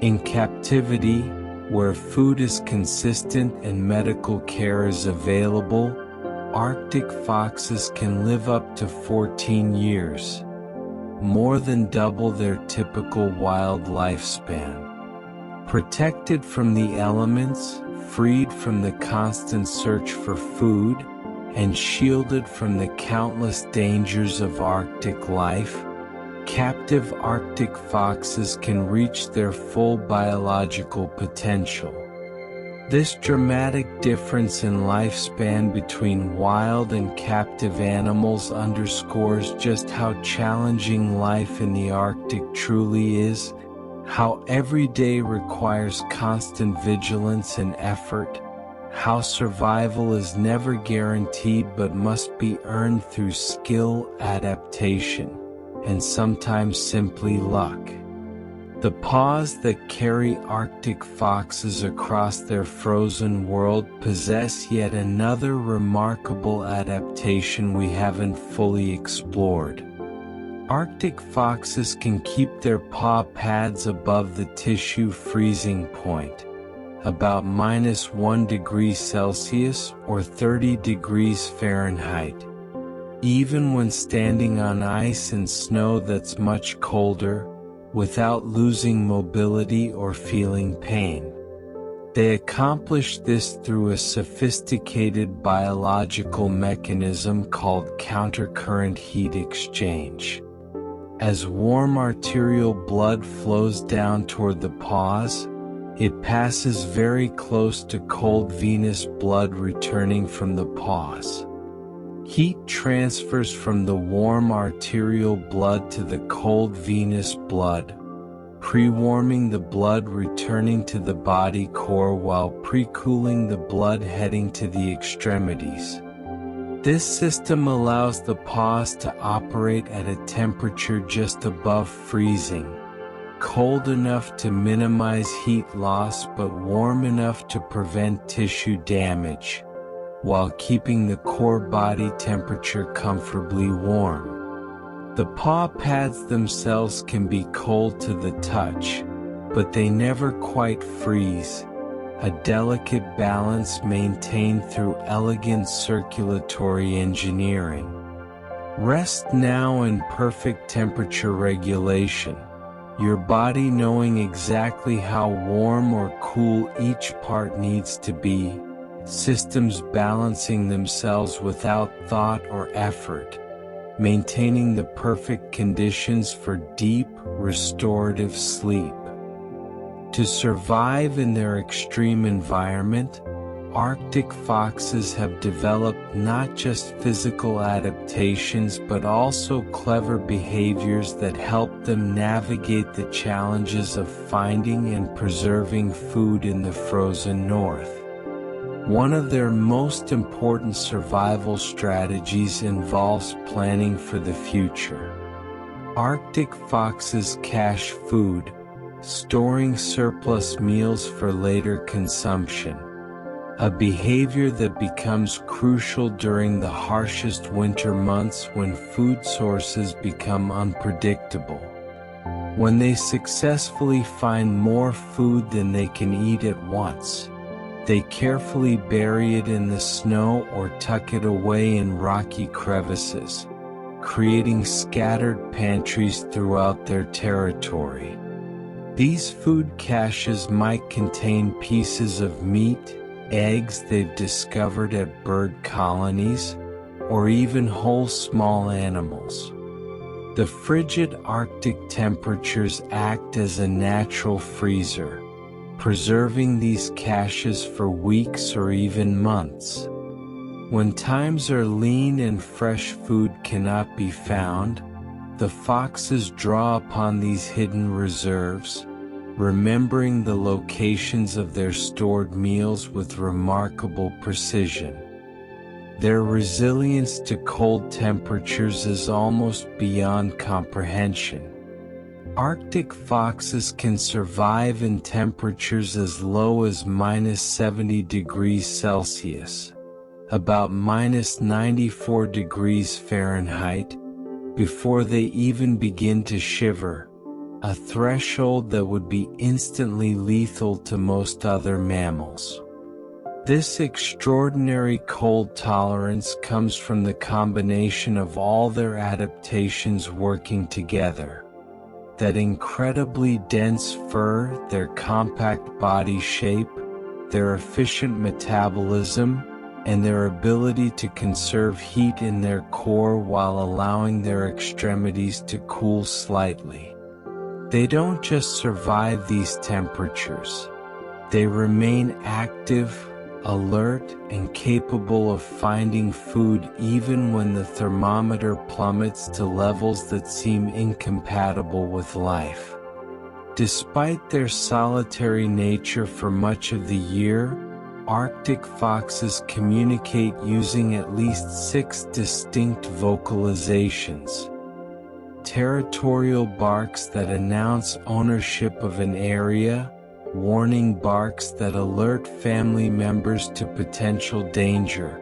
S1: In captivity, where food is consistent and medical care is available, Arctic foxes can live up to 14 years, more than double their typical wild lifespan. Protected from the elements, freed from the constant search for food, and shielded from the countless dangers of Arctic life, captive Arctic foxes can reach their full biological potential. This dramatic difference in lifespan between wild and captive animals underscores just how challenging life in the Arctic truly is, how every day requires constant vigilance and effort, how survival is never guaranteed but must be earned through skill, adaptation, and sometimes simply luck. The paws that carry Arctic foxes across their frozen world possess yet another remarkable adaptation we haven't fully explored. Arctic foxes can keep their paw pads above the tissue freezing point, about -1 degree Celsius or 30 degrees Fahrenheit, even when standing on ice and snow that's much colder, without losing mobility or feeling pain. They accomplish this through a sophisticated biological mechanism called countercurrent heat exchange. As warm arterial blood flows down toward the paws, it passes very close to cold venous blood returning from the paws. Heat transfers from the warm arterial blood to the cold venous blood, pre-warming the blood returning to the body core while pre-cooling the blood heading to the extremities. This system allows the paws to operate at a temperature just above freezing, cold enough to minimize heat loss but warm enough to prevent tissue damage, while keeping the core body temperature comfortably warm. The paw pads themselves can be cold to the touch, but they never quite freeze, a delicate balance maintained through elegant circulatory engineering. Rest now in perfect temperature regulation, your body knowing exactly how warm or cool each part needs to be, systems balancing themselves without thought or effort, maintaining the perfect conditions for deep, restorative sleep. To survive in their extreme environment, Arctic foxes have developed not just physical adaptations but also clever behaviors that help them navigate the challenges of finding and preserving food in the frozen north. One of their most important survival strategies involves planning for the future. Arctic foxes cache food, storing surplus meals for later consumption, a behavior that becomes crucial during the harshest winter months when food sources become unpredictable. When they successfully find more food than they can eat at once, they carefully bury it in the snow or tuck it away in rocky crevices, creating scattered pantries throughout their territory. These food caches might contain pieces of meat, eggs they've discovered at bird colonies, or even whole small animals. The frigid Arctic temperatures act as a natural freezer, preserving these caches for weeks or even months. When times are lean and fresh food cannot be found, the foxes draw upon these hidden reserves, remembering the locations of their stored meals with remarkable precision. Their resilience to cold temperatures is almost beyond comprehension. Arctic foxes can survive in temperatures as low as -70 degrees Celsius, about -94 degrees Fahrenheit, before they even begin to shiver, a threshold that would be instantly lethal to most other mammals. This extraordinary cold tolerance comes from the combination of all their adaptations working together. That incredibly dense fur, their compact body shape, their efficient metabolism, and their ability to conserve heat in their core while allowing their extremities to cool slightly. They don't just survive these temperatures. They remain active, alert, and capable of finding food even when the thermometer plummets to levels that seem incompatible with life. Despite their solitary nature for much of the year, Arctic foxes communicate using at least 6 distinct vocalizations. Territorial barks that announce ownership of an area, warning barks that alert family members to potential danger,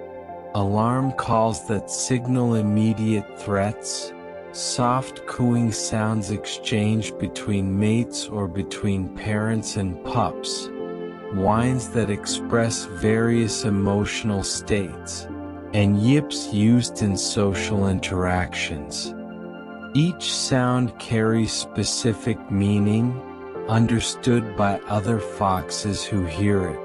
S1: alarm calls that signal immediate threats, soft cooing sounds exchanged between mates or between parents and pups, whines that express various emotional states, and yips used in social interactions. Each sound carries specific meaning, understood by other foxes who hear it.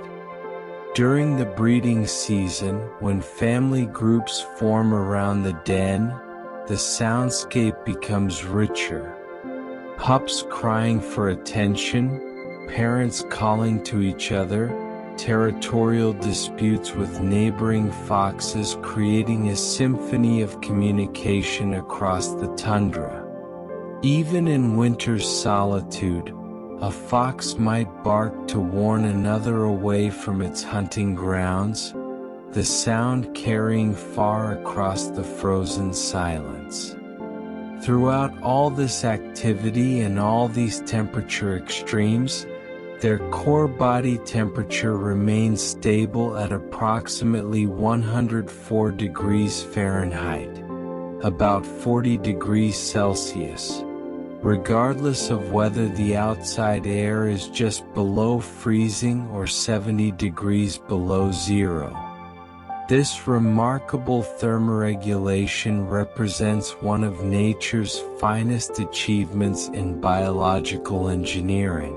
S1: During the breeding season, when family groups form around the den, the soundscape becomes richer. Pups crying for attention, parents calling to each other, territorial disputes with neighboring foxes creating a symphony of communication across the tundra. Even in winter's solitude, a fox might bark to warn another away from its hunting grounds, the sound carrying far across the frozen silence. Throughout all this activity and all these temperature extremes, their core body temperature remains stable at approximately 104 degrees Fahrenheit, about 40 degrees Celsius. Regardless of whether the outside air is just below freezing or 70 degrees below zero. This remarkable thermoregulation represents one of nature's finest achievements in biological engineering.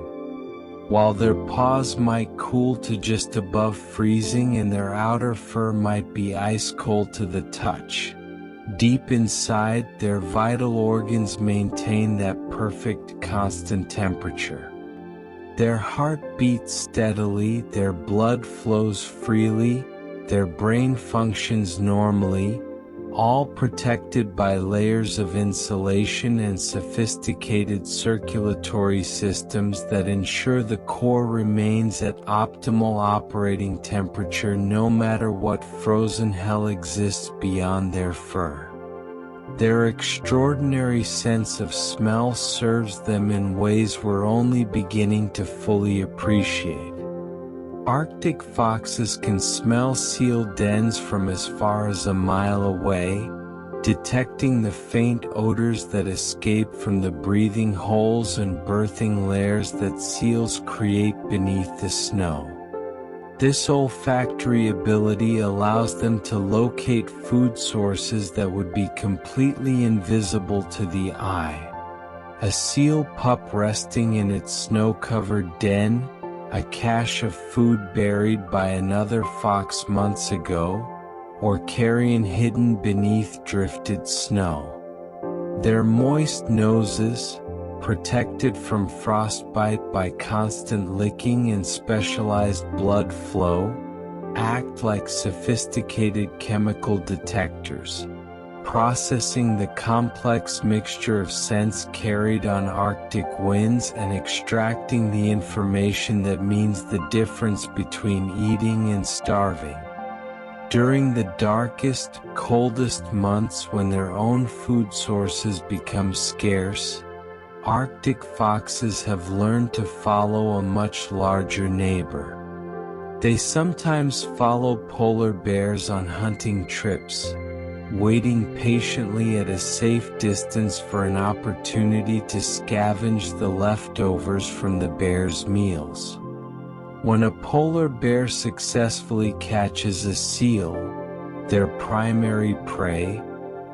S1: While their paws might cool to just above freezing and their outer fur might be ice cold to the touch, deep inside, their vital organs maintain that perfect constant temperature. Their heart beats steadily, their blood flows freely, their brain functions normally, all protected by layers of insulation and sophisticated circulatory systems that ensure the core remains at optimal operating temperature no matter what frozen hell exists beyond their fur. Their extraordinary sense of smell serves them in ways we're only beginning to fully appreciate. Arctic foxes can smell sealed dens from as far as a mile away, detecting the faint odors that escape from the breathing holes and birthing layers that seals create beneath the snow. This olfactory ability allows them to locate food sources that would be completely invisible to the eye. A seal pup resting in its snow-covered den, a cache of food buried by another fox months ago, or carrion hidden beneath drifted snow. Their moist noses, protected from frostbite by constant licking and specialized blood flow, act like sophisticated chemical detectors, processing the complex mixture of scents carried on Arctic winds and extracting the information that means the difference between eating and starving. During the darkest, coldest months when their own food sources become scarce, Arctic foxes have learned to follow a much larger neighbor. They sometimes follow polar bears on hunting trips, waiting patiently at a safe distance for an opportunity to scavenge the leftovers from the bear's meals. When a polar bear successfully catches a seal, their primary prey,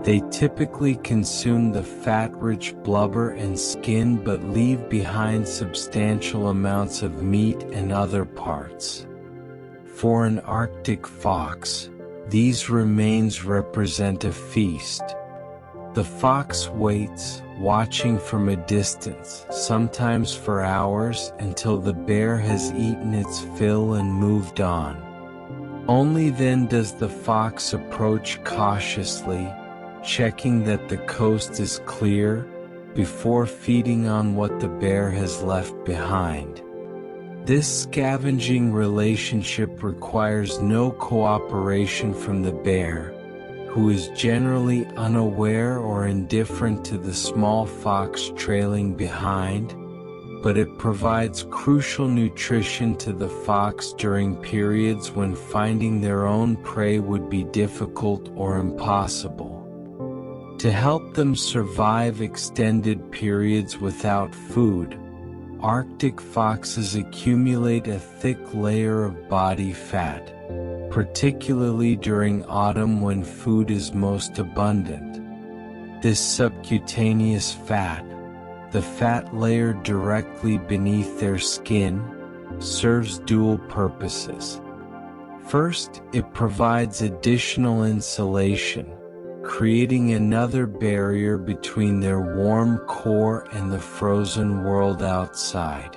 S1: they typically consume the fat-rich blubber and skin but leave behind substantial amounts of meat and other parts. For an Arctic fox, these remains represent a feast. The fox waits, watching from a distance, sometimes for hours, until the bear has eaten its fill and moved on. Only then does the fox approach cautiously, checking that the coast is clear, before feeding on what the bear has left behind. This scavenging relationship requires no cooperation from the bear, who is generally unaware or indifferent to the small fox trailing behind, but it provides crucial nutrition to the fox during periods when finding their own prey would be difficult or impossible. To help them survive extended periods without food, Arctic foxes accumulate a thick layer of body fat, particularly during autumn when food is most abundant. This subcutaneous fat, the fat layer directly beneath their skin, serves dual purposes. First, it provides additional insulation, creating another barrier between their warm core and the frozen world outside.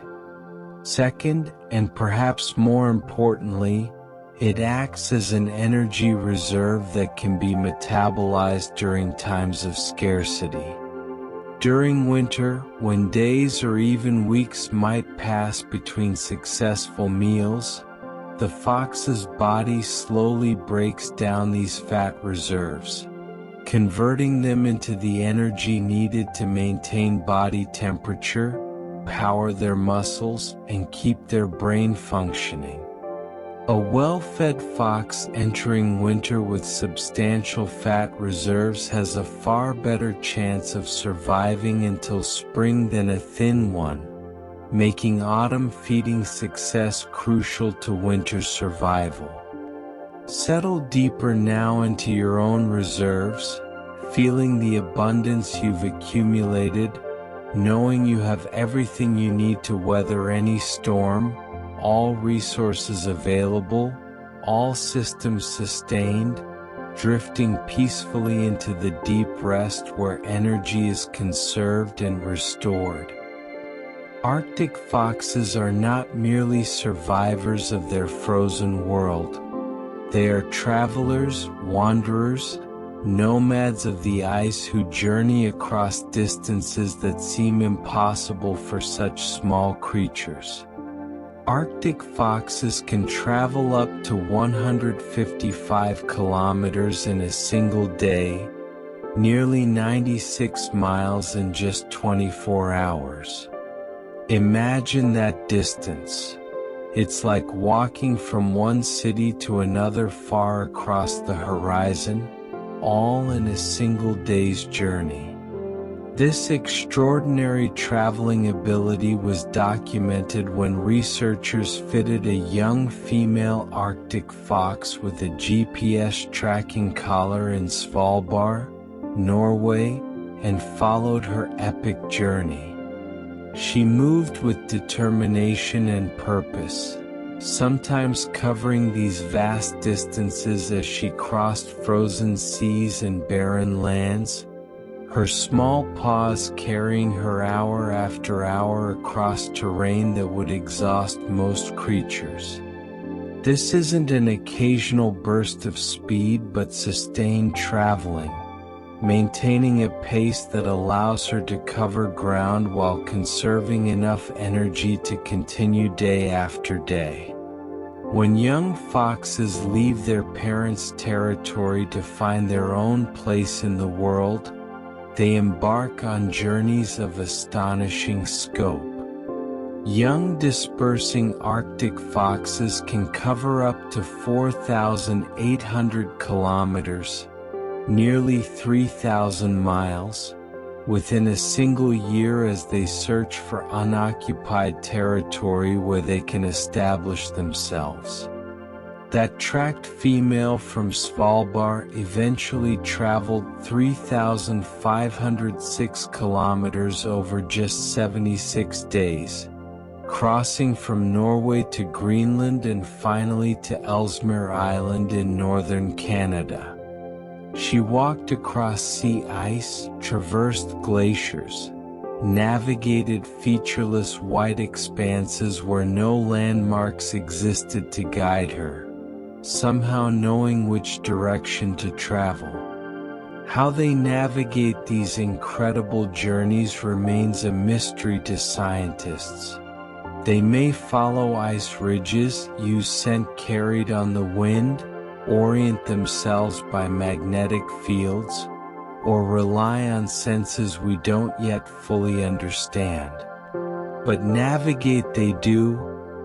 S1: Second, and perhaps more importantly, it acts as an energy reserve that can be metabolized during times of scarcity. During winter, when days or even weeks might pass between successful meals, the fox's body slowly breaks down these fat reserves, converting them into the energy needed to maintain body temperature, power their muscles, and keep their brain functioning. A well-fed fox entering winter with substantial fat reserves has a far better chance of surviving until spring than a thin one, making autumn feeding success crucial to winter survival. Settle deeper now into your own reserves, feeling the abundance you've accumulated, knowing you have everything you need to weather any storm, all resources available, all systems sustained, drifting peacefully into the deep rest where energy is conserved and restored. Arctic foxes are not merely survivors of their frozen world. They are travelers, wanderers, nomads of the ice who journey across distances that seem impossible for such small creatures. Arctic foxes can travel up to 155 kilometers in a single day, nearly 96 miles in just 24 hours. Imagine that distance. It's like walking from one city to another far across the horizon, all in a single day's journey. This extraordinary traveling ability was documented when researchers fitted a young female Arctic fox with a GPS tracking collar in Svalbard, Norway, and followed her epic journey. She moved with determination and purpose, sometimes covering these vast distances as she crossed frozen seas and barren lands, her small paws carrying her hour after hour across terrain that would exhaust most creatures. This isn't an occasional burst of speed but sustained traveling, maintaining a pace that allows her to cover ground while conserving enough energy to continue day after day. When young foxes leave their parents' territory to find their own place in the world, they embark on journeys of astonishing scope. Young dispersing Arctic foxes can cover up to 4,800 kilometers, nearly 3,000 miles, within a single year as they search for unoccupied territory where they can establish themselves. That tracked female from Svalbard eventually traveled 3,506 kilometers over just 76 days, crossing from Norway to Greenland and finally to Ellesmere Island in northern Canada. She walked across sea ice, traversed glaciers, navigated featureless white expanses where no landmarks existed to guide her, somehow knowing which direction to travel. How they navigate these incredible journeys remains a mystery to scientists. They may follow ice ridges, use scent carried on the wind, orient themselves by magnetic fields, or rely on senses we don't yet fully understand. But navigate they do,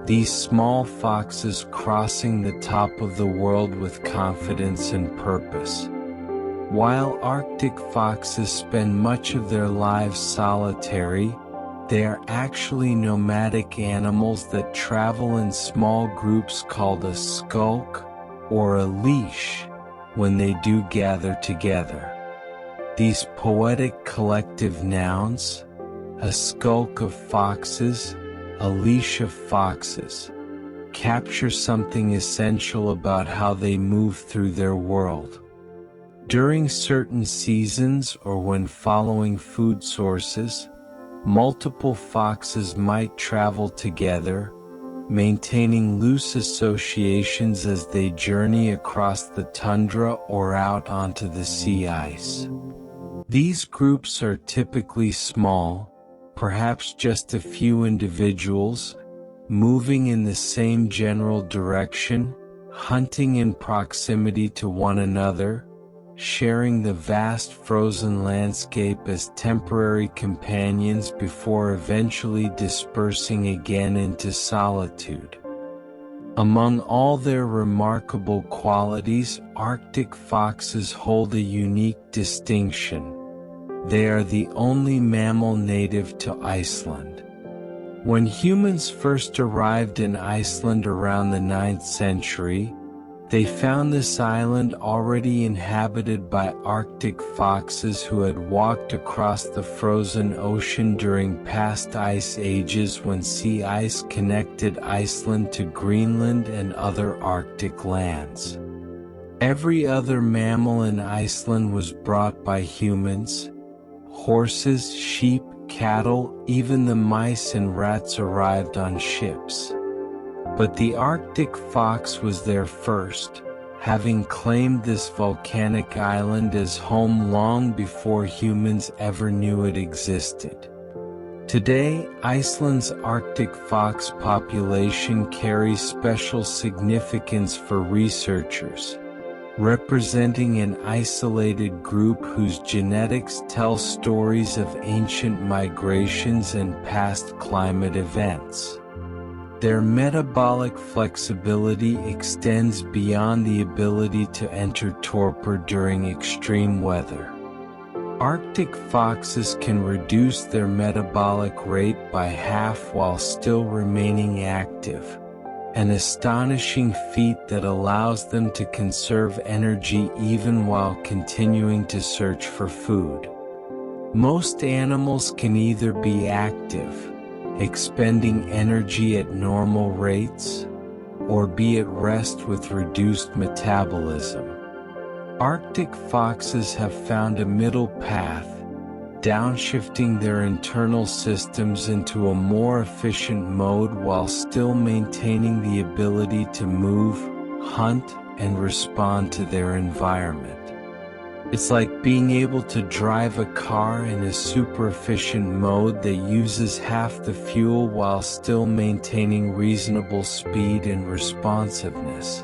S1: these small foxes crossing the top of the world with confidence and purpose. While Arctic foxes spend much of their lives solitary, they are actually nomadic animals that travel in small groups called a skulk or a leash when they do gather together. These poetic collective nouns, a skulk of foxes, a leash of foxes, capture something essential about how they move through their world. During certain seasons or when following food sources, multiple foxes might travel together, maintaining loose associations as they journey across the tundra or out onto the sea ice. These groups are typically small, perhaps just a few individuals, moving in the same general direction, hunting in proximity to one another, sharing the vast frozen landscape as temporary companions before eventually dispersing again into solitude. Among all their remarkable qualities, Arctic foxes hold a unique distinction. They are the only mammal native to Iceland. When humans first arrived in Iceland around the 9th century, they found this island already inhabited by Arctic foxes who had walked across the frozen ocean during past ice ages when sea ice connected Iceland to Greenland and other Arctic lands. Every other mammal in Iceland was brought by humans. Horses, sheep, cattle, even the mice and rats arrived on ships. But the Arctic fox was there first, having claimed this volcanic island as home long before humans ever knew it existed. Today, Iceland's Arctic fox population carries special significance for researchers, representing an isolated group whose genetics tell stories of ancient migrations and past climate events. Their metabolic flexibility extends beyond the ability to enter torpor during extreme weather. Arctic foxes can reduce their metabolic rate by half while still remaining active, an astonishing feat that allows them to conserve energy even while continuing to search for food. Most animals can either be active, expending energy at normal rates, or be at rest with reduced metabolism. Arctic foxes have found a middle path, downshifting their internal systems into a more efficient mode while still maintaining the ability to move, hunt, and respond to their environment. It's like being able to drive a car in a super efficient mode that uses half the fuel while still maintaining reasonable speed and responsiveness.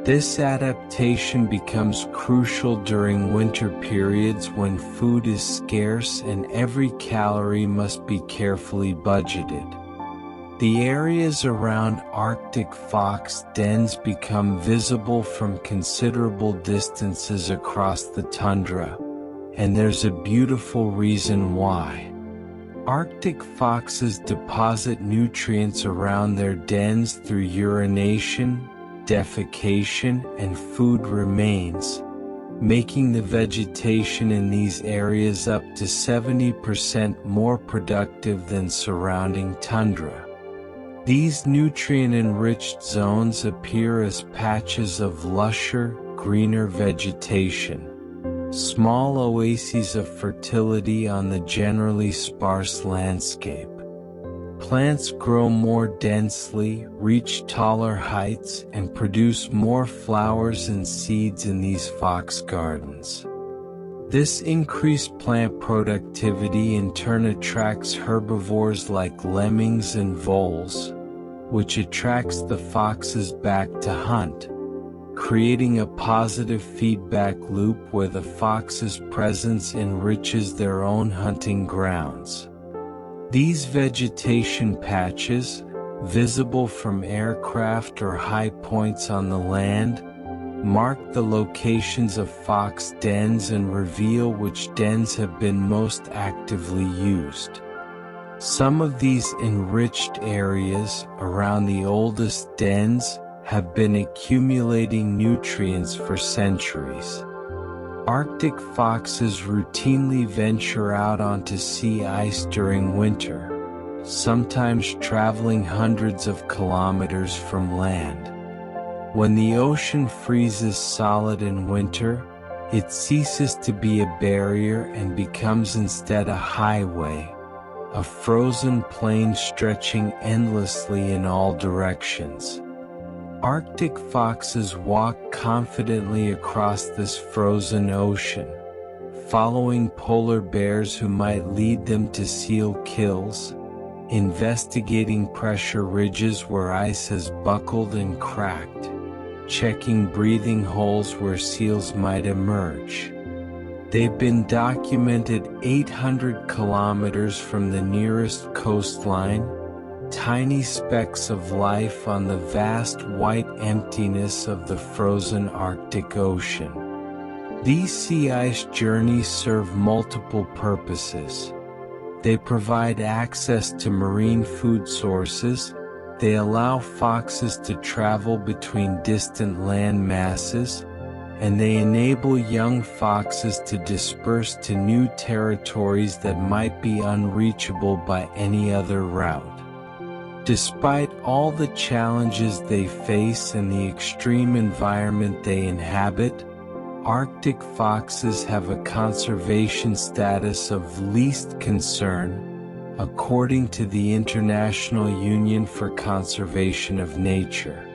S1: This adaptation becomes crucial during winter periods when food is scarce and every calorie must be carefully budgeted. The areas around Arctic fox dens become visible from considerable distances across the tundra, and there's a beautiful reason why. Arctic foxes deposit nutrients around their dens through urination, defecation, and food remains, making the vegetation in these areas up to 70% more productive than surrounding tundra. These nutrient-enriched zones appear as patches of lusher, greener vegetation, small oases of fertility on the generally sparse landscape. Plants grow more densely, reach taller heights, and produce more flowers and seeds in these fox gardens. This increased plant productivity in turn attracts herbivores like lemmings and voles, which attracts the foxes back to hunt, creating a positive feedback loop where the fox's presence enriches their own hunting grounds. These vegetation patches, visible from aircraft or high points on the land, mark the locations of fox dens and reveal which dens have been most actively used. Some of these enriched areas around the oldest dens have been accumulating nutrients for centuries. Arctic foxes routinely venture out onto sea ice during winter, sometimes traveling hundreds of kilometers from land. When the ocean freezes solid in winter, it ceases to be a barrier and becomes instead a highway, a frozen plain stretching endlessly in all directions. Arctic foxes walk confidently across this frozen ocean, following polar bears who might lead them to seal kills, investigating pressure ridges where ice has buckled and cracked, checking breathing holes where seals might emerge. They've been documented 800 kilometers from the nearest coastline, tiny specks of life on the vast white emptiness of the frozen Arctic Ocean. These sea ice journeys serve multiple purposes. They provide access to marine food sources. They allow foxes to travel between distant land masses, and they enable young foxes to disperse to new territories that might be unreachable by any other route. Despite all the challenges they face and the extreme environment they inhabit, Arctic foxes have a conservation status of least concern, according to the International Union for Conservation of Nature.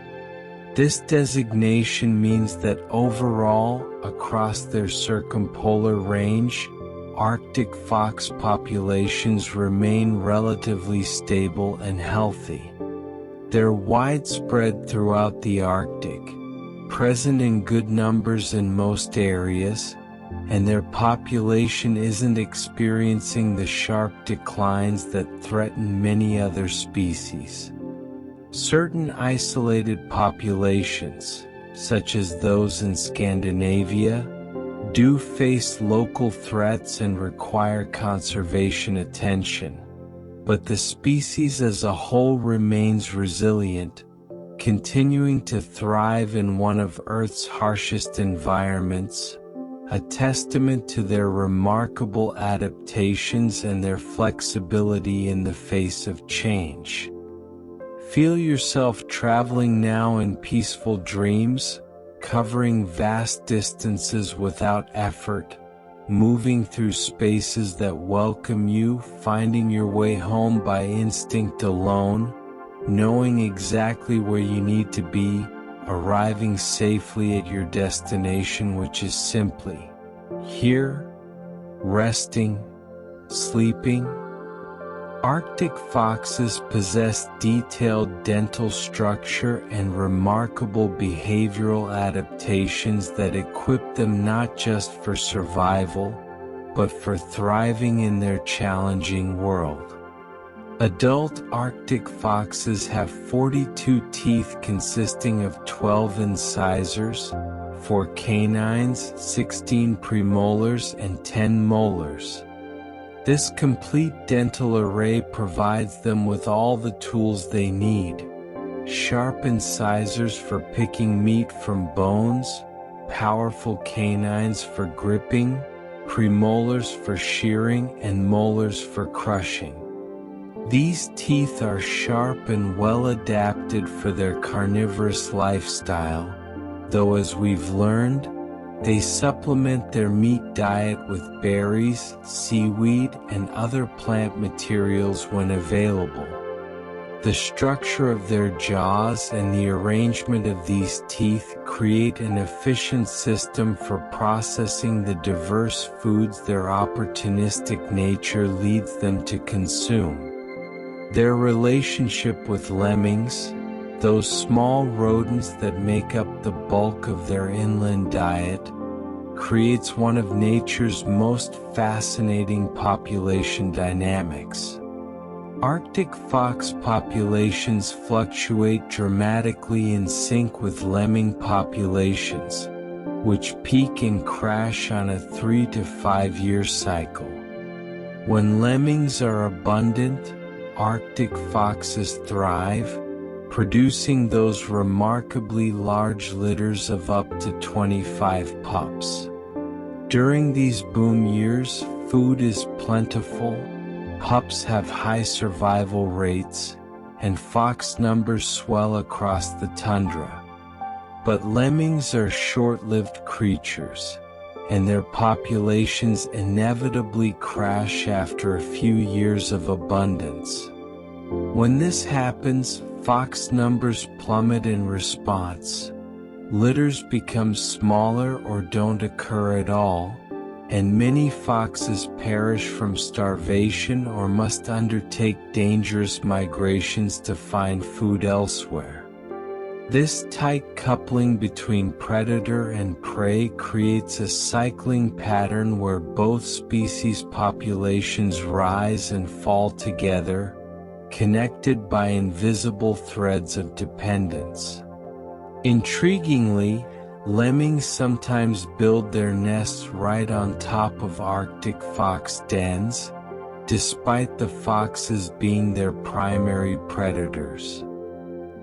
S1: This designation means that overall, across their circumpolar range, Arctic fox populations remain relatively stable and healthy. They're widespread throughout the Arctic, present in good numbers in most areas, and their population isn't experiencing the sharp declines that threaten many other species. Certain isolated populations, such as those in Scandinavia, do face local threats and require conservation attention, but the species as a whole remains resilient, continuing to thrive in one of Earth's harshest environments, a testament to their remarkable adaptations and their flexibility in the face of change. Feel yourself traveling now in peaceful dreams, covering vast distances without effort, moving through spaces that welcome you, finding your way home by instinct alone, knowing exactly where you need to be, arriving safely at your destination, which is simply here, resting, sleeping. Arctic foxes possess detailed dental structure and remarkable behavioral adaptations that equip them not just for survival, but for thriving in their challenging world. Adult Arctic foxes have 42 teeth consisting of 12 incisors, 4 canines, 16 premolars, and 10 molars. This complete dental array provides them with all the tools they need: sharp incisors for picking meat from bones, powerful canines for gripping, premolars for shearing, and molars for crushing. These teeth are sharp and well adapted for their carnivorous lifestyle, though as we've learned, they supplement their meat diet with berries, seaweed, and other plant materials when available. The structure of their jaws and the arrangement of these teeth create an efficient system for processing the diverse foods their opportunistic nature leads them to consume. Their relationship with lemmings, those small rodents that make up the bulk of their inland diet, creates one of nature's most fascinating population dynamics. Arctic fox populations fluctuate dramatically in sync with lemming populations, which peak and crash on a 3 to 5 year cycle. When lemmings are abundant, Arctic foxes thrive, producing those remarkably large litters of up to 25 pups. During these boom years, food is plentiful, pups have high survival rates, and fox numbers swell across the tundra. But lemmings are short-lived creatures, and their populations inevitably crash after a few years of abundance. When this happens, fox numbers plummet in response, litters become smaller or don't occur at all, and many foxes perish from starvation or must undertake dangerous migrations to find food elsewhere. This tight coupling between predator and prey creates a cycling pattern where both species populations rise and fall together, connected by invisible threads of dependence. Intriguingly, lemmings sometimes build their nests right on top of Arctic fox dens, despite the foxes being their primary predators.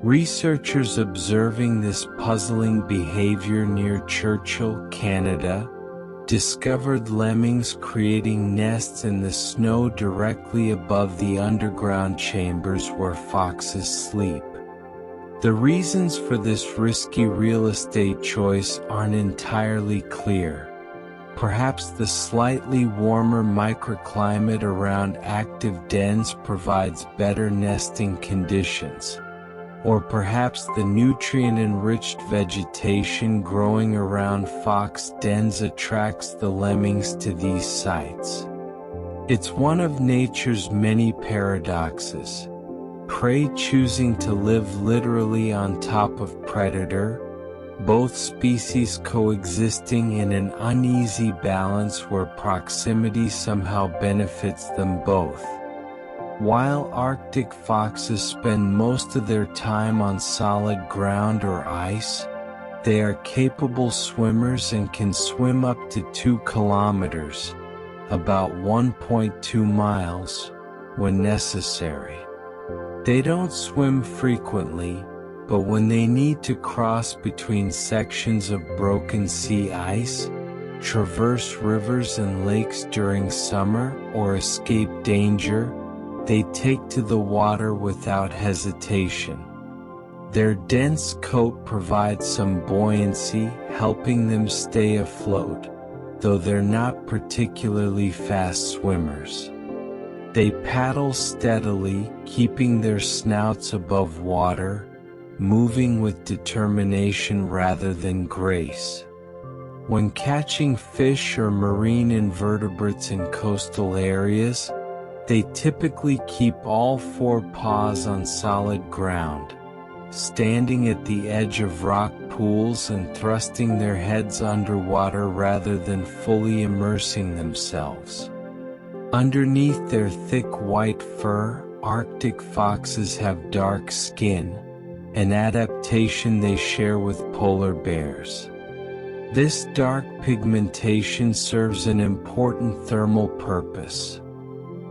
S1: Researchers observing this puzzling behavior near Churchill, Canada, discovered lemmings creating nests in the snow directly above the underground chambers where foxes sleep. The reasons for this risky real estate choice aren't entirely clear. Perhaps the slightly warmer microclimate around active dens provides better nesting conditions. Or perhaps the nutrient-enriched vegetation growing around fox dens attracts the lemmings to these sites. It's one of nature's many paradoxes. Prey choosing to live literally on top of predator, both species coexisting in an uneasy balance where proximity somehow benefits them both. While Arctic foxes spend most of their time on solid ground or ice, they are capable swimmers and can swim up to 2 kilometers, about 1.2 miles, when necessary. They don't swim frequently, but when they need to cross between sections of broken sea ice, traverse rivers and lakes during summer, or escape danger, they take to the water without hesitation. Their dense coat provides some buoyancy, helping them stay afloat, though they're not particularly fast swimmers. They paddle steadily, keeping their snouts above water, moving with determination rather than grace. When catching fish or marine invertebrates in coastal areas, they typically keep all four paws on solid ground, standing at the edge of rock pools and thrusting their heads underwater rather than fully immersing themselves. Underneath their thick white fur, Arctic foxes have dark skin, an adaptation they share with polar bears. This dark pigmentation serves an important thermal purpose.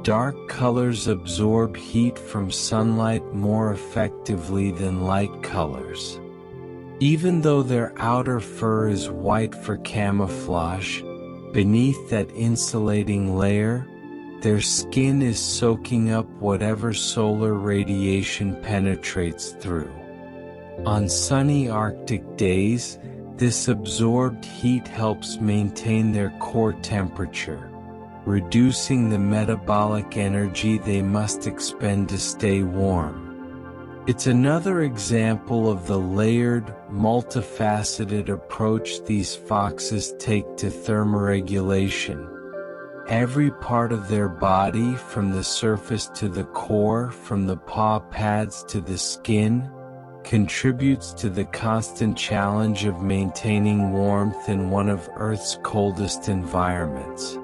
S1: Dark colors absorb heat from sunlight more effectively than light colors. Even though their outer fur is white for camouflage, beneath that insulating layer, their skin is soaking up whatever solar radiation penetrates through. On sunny Arctic days, this absorbed heat helps maintain their core temperature, reducing the metabolic energy they must expend to stay warm. It's another example of the layered, multifaceted approach these foxes take to thermoregulation. Every part of their body, from the surface to the core, from the paw pads to the skin, contributes to the constant challenge of maintaining warmth in one of Earth's coldest environments.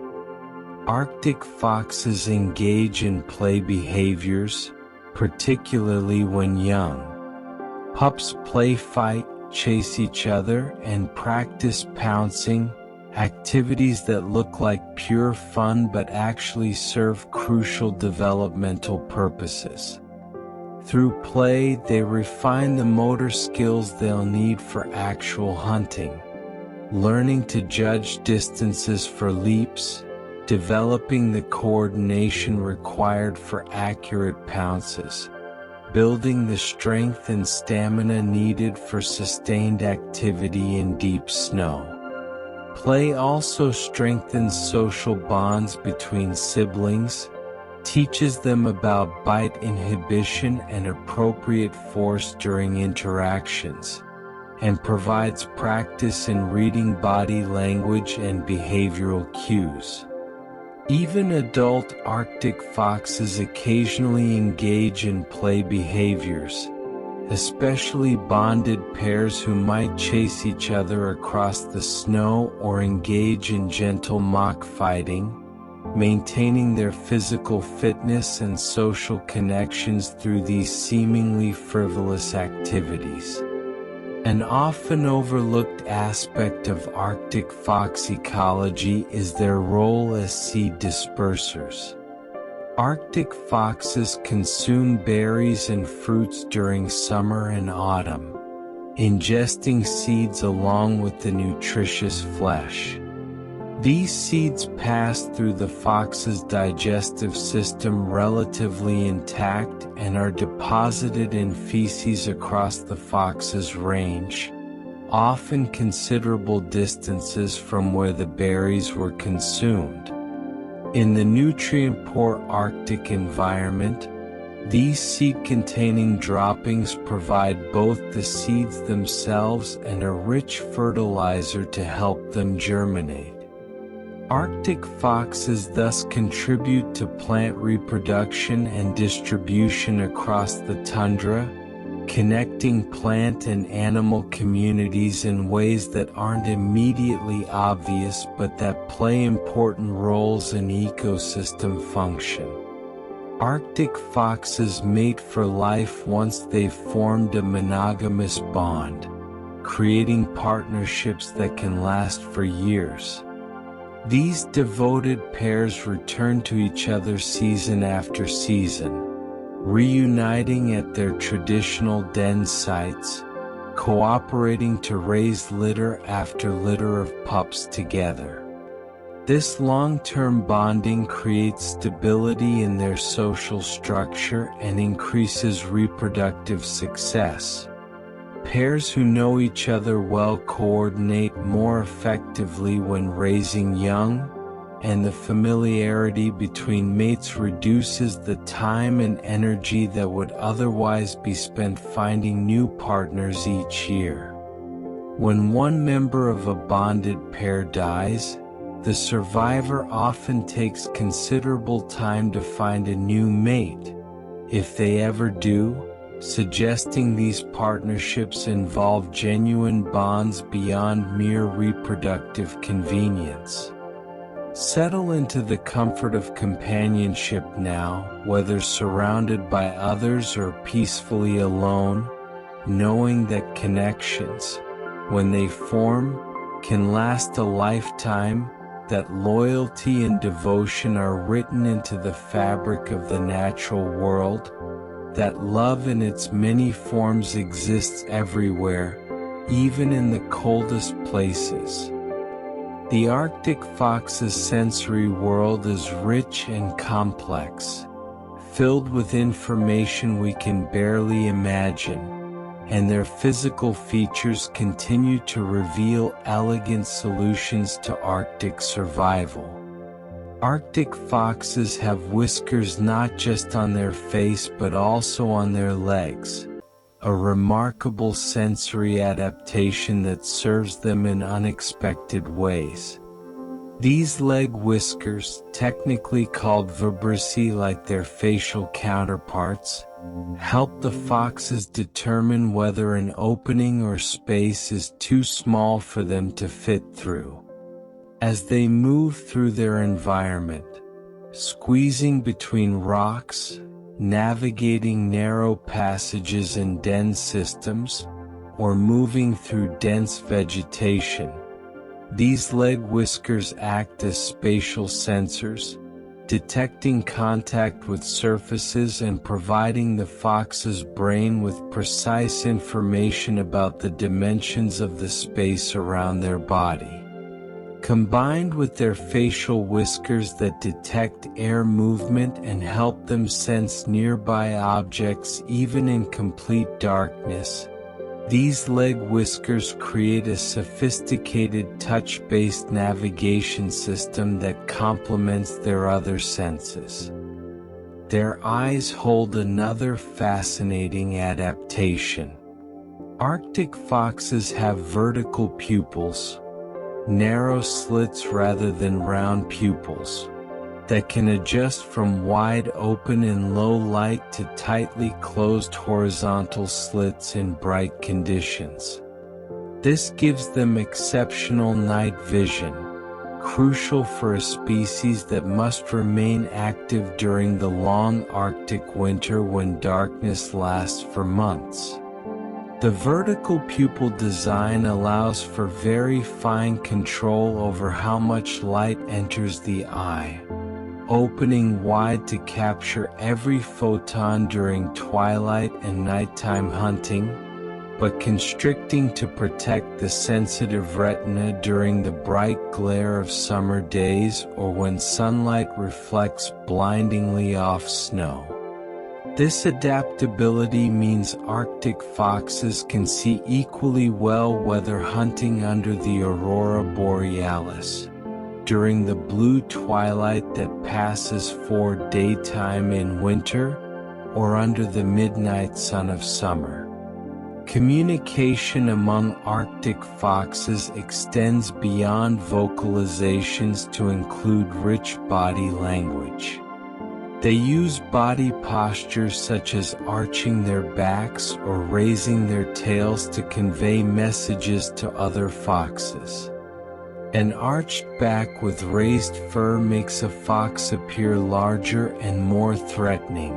S1: Arctic foxes engage in play behaviors, particularly when young. Pups play fight, chase each other, and practice pouncing, activities that look like pure fun but actually serve crucial developmental purposes. Through play, they refine the motor skills they'll need for actual hunting, learning to judge distances for leaps, developing the coordination required for accurate pounces, building the strength and stamina needed for sustained activity in deep snow. Play also strengthens social bonds between siblings, teaches them about bite inhibition and appropriate force during interactions, and provides practice in reading body language and behavioral cues. Even adult Arctic foxes occasionally engage in play behaviors, especially bonded pairs who might chase each other across the snow or engage in gentle mock fighting, maintaining their physical fitness and social connections through these seemingly frivolous activities. An often overlooked aspect of Arctic fox ecology is their role as seed dispersers. Arctic foxes consume berries and fruits during summer and autumn, ingesting seeds along with the nutritious flesh. These seeds pass through the fox's digestive system relatively intact and are deposited in feces across the fox's range, often considerable distances from where the berries were consumed. In the nutrient-poor Arctic environment, these seed-containing droppings provide both the seeds themselves and a rich fertilizer to help them germinate. Arctic foxes thus contribute to plant reproduction and distribution across the tundra, connecting plant and animal communities in ways that aren't immediately obvious but that play important roles in ecosystem function. Arctic foxes mate for life once they've formed a monogamous bond, creating partnerships that can last for years. These devoted pairs return to each other season after season, reuniting at their traditional den sites, cooperating to raise litter after litter of pups together. This long-term bonding creates stability in their social structure and increases reproductive success. Pairs who know each other well coordinate more effectively when raising young, and the familiarity between mates reduces the time and energy that would otherwise be spent finding new partners each year. When one member of a bonded pair dies, the survivor often takes considerable time to find a new mate, if they ever do, suggesting these partnerships involve genuine bonds beyond mere reproductive convenience. Settle into the comfort of companionship now, whether surrounded by others or peacefully alone, knowing that connections, when they form, can last a lifetime, that loyalty and devotion are written into the fabric of the natural world, that love in its many forms exists everywhere, even in the coldest places. The Arctic fox's sensory world is rich and complex, filled with information we can barely imagine, and their physical features continue to reveal elegant solutions to Arctic survival. Arctic foxes have whiskers not just on their face but also on their legs, a remarkable sensory adaptation that serves them in unexpected ways. These leg whiskers, technically called vibrissae like their facial counterparts, help the foxes determine whether an opening or space is too small for them to fit through. As they move through their environment, squeezing between rocks, navigating narrow passages in den systems, or moving through dense vegetation, these leg whiskers act as spatial sensors, detecting contact with surfaces and providing the fox's brain with precise information about the dimensions of the space around their body. Combined with their facial whiskers that detect air movement and help them sense nearby objects even in complete darkness, these leg whiskers create a sophisticated touch-based navigation system that complements their other senses. Their eyes hold another fascinating adaptation. Arctic foxes have vertical pupils, narrow slits rather than round pupils, that can adjust from wide open in low light to tightly closed horizontal slits in bright conditions. This gives them exceptional night vision, crucial for a species that must remain active during the long Arctic winter when darkness lasts for months. The vertical pupil design allows for very fine control over how much light enters the eye, opening wide to capture every photon during twilight and nighttime hunting, but constricting to protect the sensitive retina during the bright glare of summer days or when sunlight reflects blindingly off snow. This adaptability means Arctic foxes can see equally well whether hunting under the aurora borealis, during the blue twilight that passes for daytime in winter, or under the midnight sun of summer. Communication among Arctic foxes extends beyond vocalizations to include rich body language. They use body postures such as arching their backs or raising their tails to convey messages to other foxes. An arched back with raised fur makes a fox appear larger and more threatening,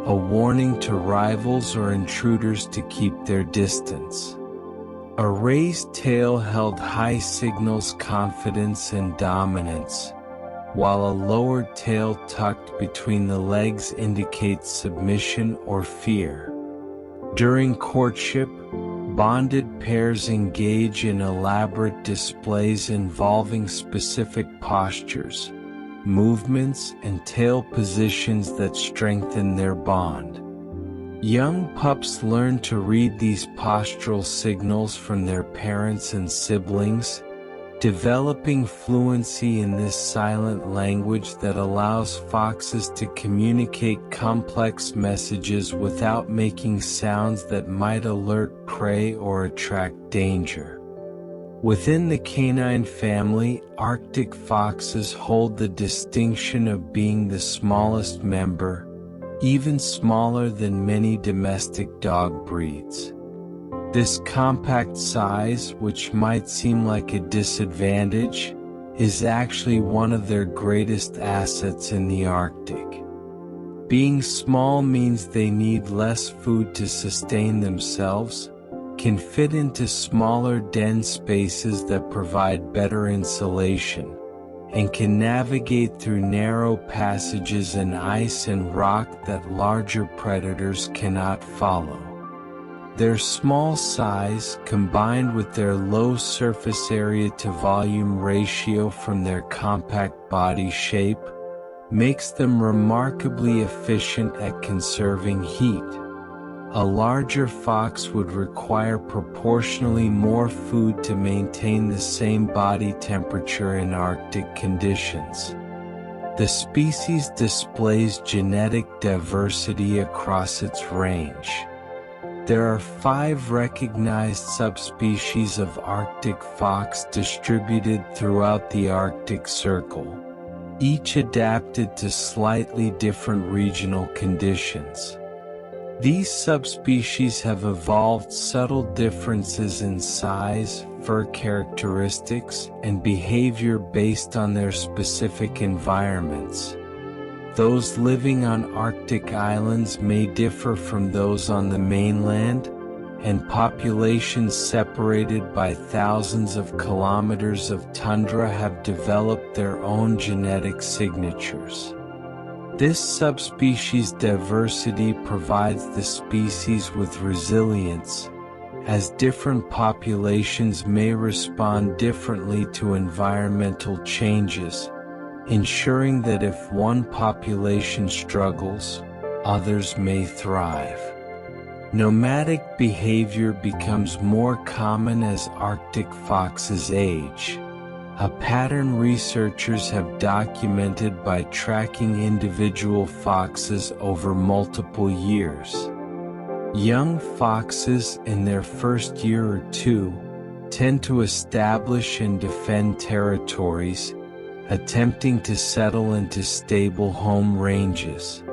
S1: a warning to rivals or intruders to keep their distance. A raised tail held high signals confidence and dominance, while a lowered tail tucked between the legs indicates submission or fear. During courtship, bonded pairs engage in elaborate displays involving specific postures, movements, and tail positions that strengthen their bond. Young pups learn to read these postural signals from their parents and siblings, developing fluency in this silent language that allows foxes to communicate complex messages without making sounds that might alert prey or attract danger. Within the canine family, Arctic foxes hold the distinction of being the smallest member, even smaller than many domestic dog breeds. This compact size, which might seem like a disadvantage, is actually one of their greatest assets in the Arctic. Being small means they need less food to sustain themselves, can fit into smaller den spaces that provide better insulation, and can navigate through narrow passages in ice and rock that larger predators cannot follow. Their small size, combined with their low surface area to volume ratio from their compact body shape, makes them remarkably efficient at conserving heat. A larger fox would require proportionally more food to maintain the same body temperature in Arctic conditions. The species displays genetic diversity across its range. There are 5 recognized subspecies of Arctic fox distributed throughout the Arctic Circle, each adapted to slightly different regional conditions. These subspecies have evolved subtle differences in size, fur characteristics, and behavior based on their specific environments. Those living on Arctic islands may differ from those on the mainland, and populations separated by thousands of kilometers of tundra have developed their own genetic signatures. This subspecies diversity provides the species with resilience, as different populations may respond differently to environmental changes, ensuring that if one population struggles, others may thrive. Nomadic behavior becomes more common as Arctic foxes age, a pattern researchers have documented by tracking individual foxes over multiple years. Young foxes in their first year or two tend to establish and defend territories, attempting to settle into stable home ranges.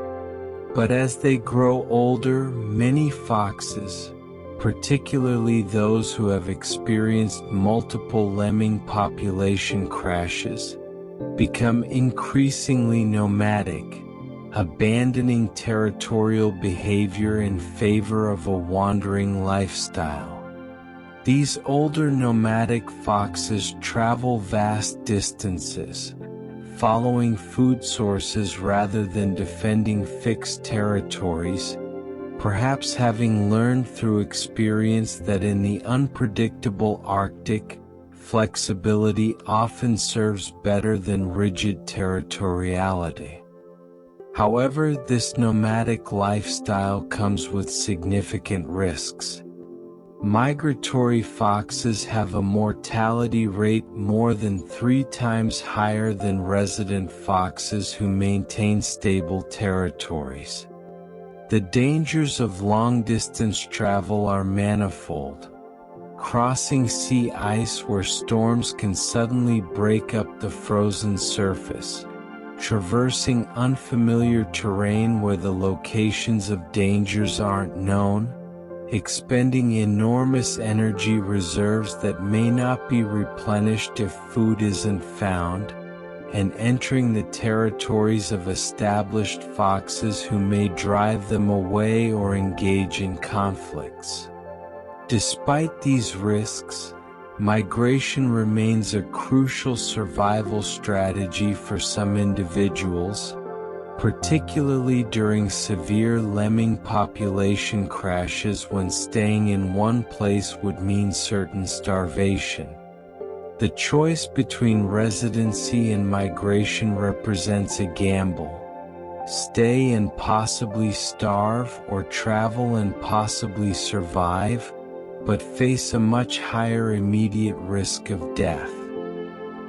S1: But as they grow older, many foxes, particularly those who have experienced multiple lemming population crashes, become increasingly nomadic, abandoning territorial behavior in favor of a wandering lifestyle. These older nomadic foxes travel vast distances, following food sources rather than defending fixed territories, perhaps having learned through experience that in the unpredictable Arctic, flexibility often serves better than rigid territoriality. However, this nomadic lifestyle comes with significant risks. Migratory foxes have a mortality rate more than 3 times higher than resident foxes who maintain stable territories. The dangers of long-distance travel are manifold. Crossing sea ice where storms can suddenly break up the frozen surface, traversing unfamiliar terrain where the locations of dangers aren't known, expending enormous energy reserves that may not be replenished if food isn't found, and entering the territories of established foxes who may drive them away or engage in conflicts. Despite these risks, migration remains a crucial survival strategy for some individuals, particularly during severe lemming population crashes when staying in one place would mean certain starvation. The choice between residency and migration represents a gamble. Stay and possibly starve, or travel and possibly survive, but face a much higher immediate risk of death.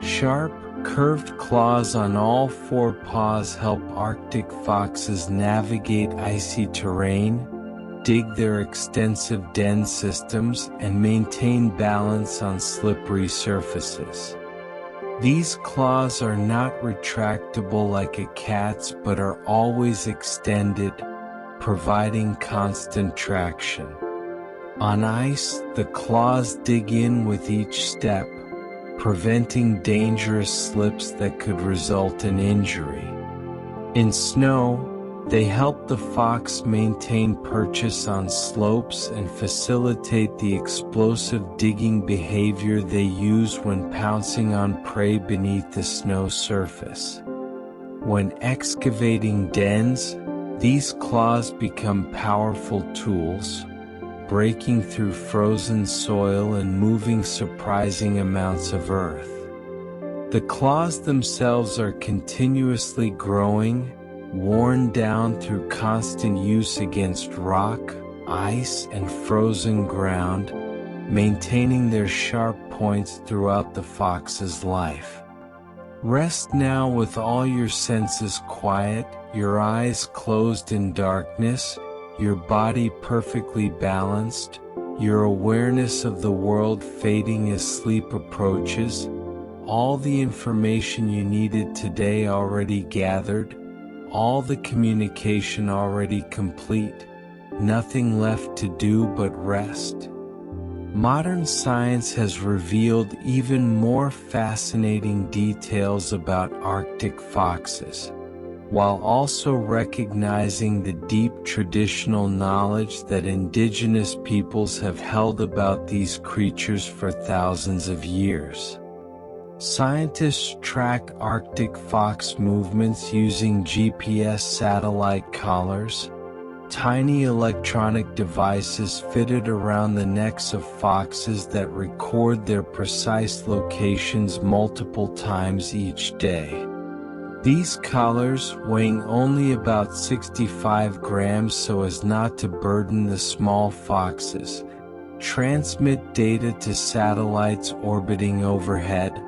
S1: Sharp, curved claws on all 4 paws help Arctic foxes navigate icy terrain, dig their extensive den systems and maintain balance on slippery surfaces. These claws are not retractable like a cat's but are always extended, providing constant traction. On ice, the claws dig in with each step, preventing dangerous slips that could result in injury. In snow, they help the fox maintain purchase on slopes and facilitate the explosive digging behavior they use when pouncing on prey beneath the snow surface. When excavating dens, these claws become powerful tools, breaking through frozen soil and moving surprising amounts of earth. The claws themselves are continuously growing, worn down through constant use against rock, ice, and frozen ground, maintaining their sharp points throughout the fox's life. Rest now with all your senses quiet, your eyes closed in darkness, your body perfectly balanced, your awareness of the world fading as sleep approaches, all the information you needed today already gathered, all the communication already complete, nothing left to do but rest. Modern science has revealed even more fascinating details about Arctic foxes, while also recognizing the deep traditional knowledge that indigenous peoples have held about these creatures for thousands of years. Scientists track Arctic fox movements using GPS satellite collars, tiny electronic devices fitted around the necks of foxes that record their precise locations multiple times each day. These collars, weighing only about 65 grams so as not to burden the small foxes, transmit data to satellites orbiting overhead,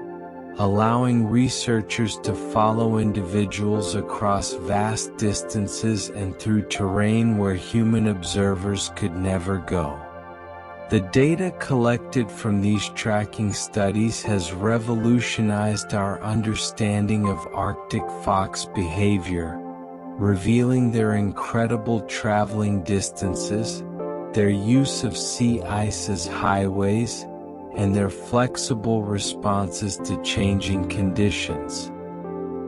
S1: allowing researchers to follow individuals across vast distances and through terrain where human observers could never go. The data collected from these tracking studies has revolutionized our understanding of Arctic fox behavior, revealing their incredible traveling distances, their use of sea ice as highways, and their flexible responses to changing conditions.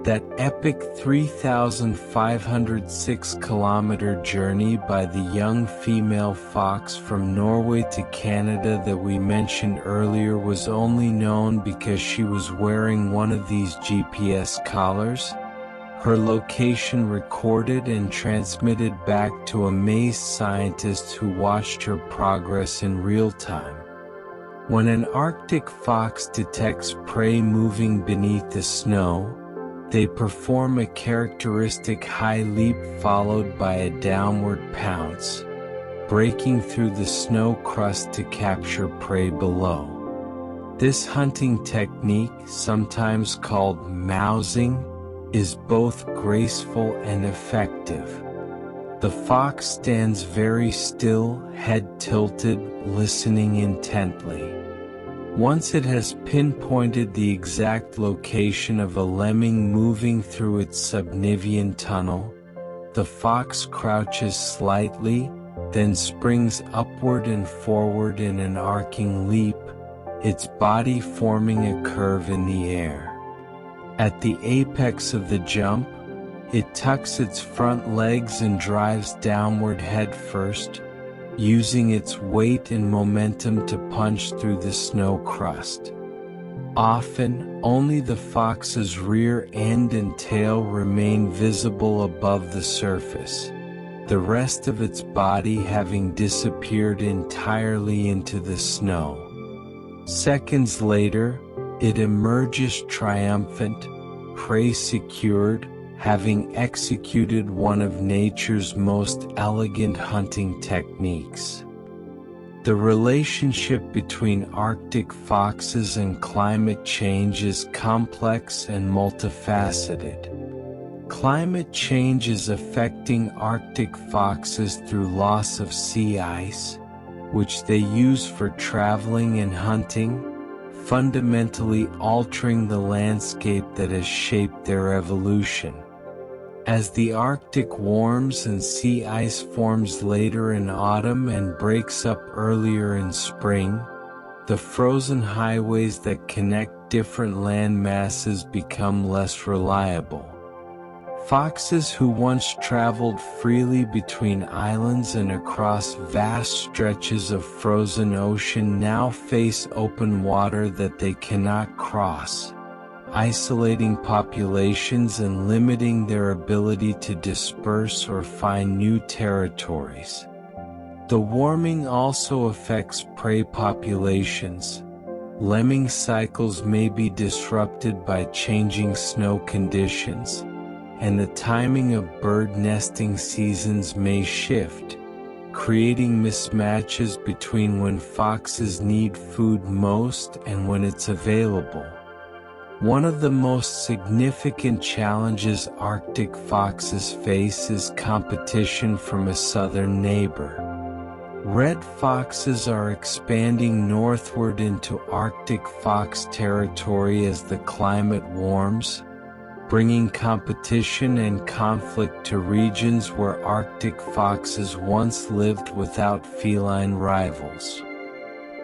S1: That epic 3,506-kilometer journey by the young female fox from Norway to Canada that we mentioned earlier was only known because she was wearing one of these GPS collars, her location recorded and transmitted back to amazed scientists who watched her progress in real time. When an Arctic fox detects prey moving beneath the snow, they perform a characteristic high leap followed by a downward pounce, breaking through the snow crust to capture prey below. This hunting technique, sometimes called mousing, is both graceful and effective. The fox stands very still, head tilted, listening intently. Once it has pinpointed the exact location of a lemming moving through its subnivean tunnel, the fox crouches slightly, then springs upward and forward in an arcing leap, its body forming a curve in the air. At the apex of the jump, it tucks its front legs and drives downward head first, using its weight and momentum to punch through the snow crust. Often, only the fox's rear end and tail remain visible above the surface, the rest of its body having disappeared entirely into the snow. Seconds later, it emerges triumphant, prey secured, having executed one of nature's most elegant hunting techniques. The relationship between Arctic foxes and climate change is complex and multifaceted. Climate change is affecting Arctic foxes through loss of sea ice, which they use for traveling and hunting, fundamentally altering the landscape that has shaped their evolution. As the Arctic warms and sea ice forms later in autumn and breaks up earlier in spring, the frozen highways that connect different land masses become less reliable. Foxes who once traveled freely between islands and across vast stretches of frozen ocean now face open water that they cannot cross, isolating populations and limiting their ability to disperse or find new territories. The warming also affects prey populations. Lemming cycles may be disrupted by changing snow conditions, and the timing of bird nesting seasons may shift, creating mismatches between when foxes need food most and when it's available. One of the most significant challenges Arctic foxes face is competition from a southern neighbor. Red foxes are expanding northward into Arctic fox territory as the climate warms, bringing competition and conflict to regions where Arctic foxes once lived without feline rivals.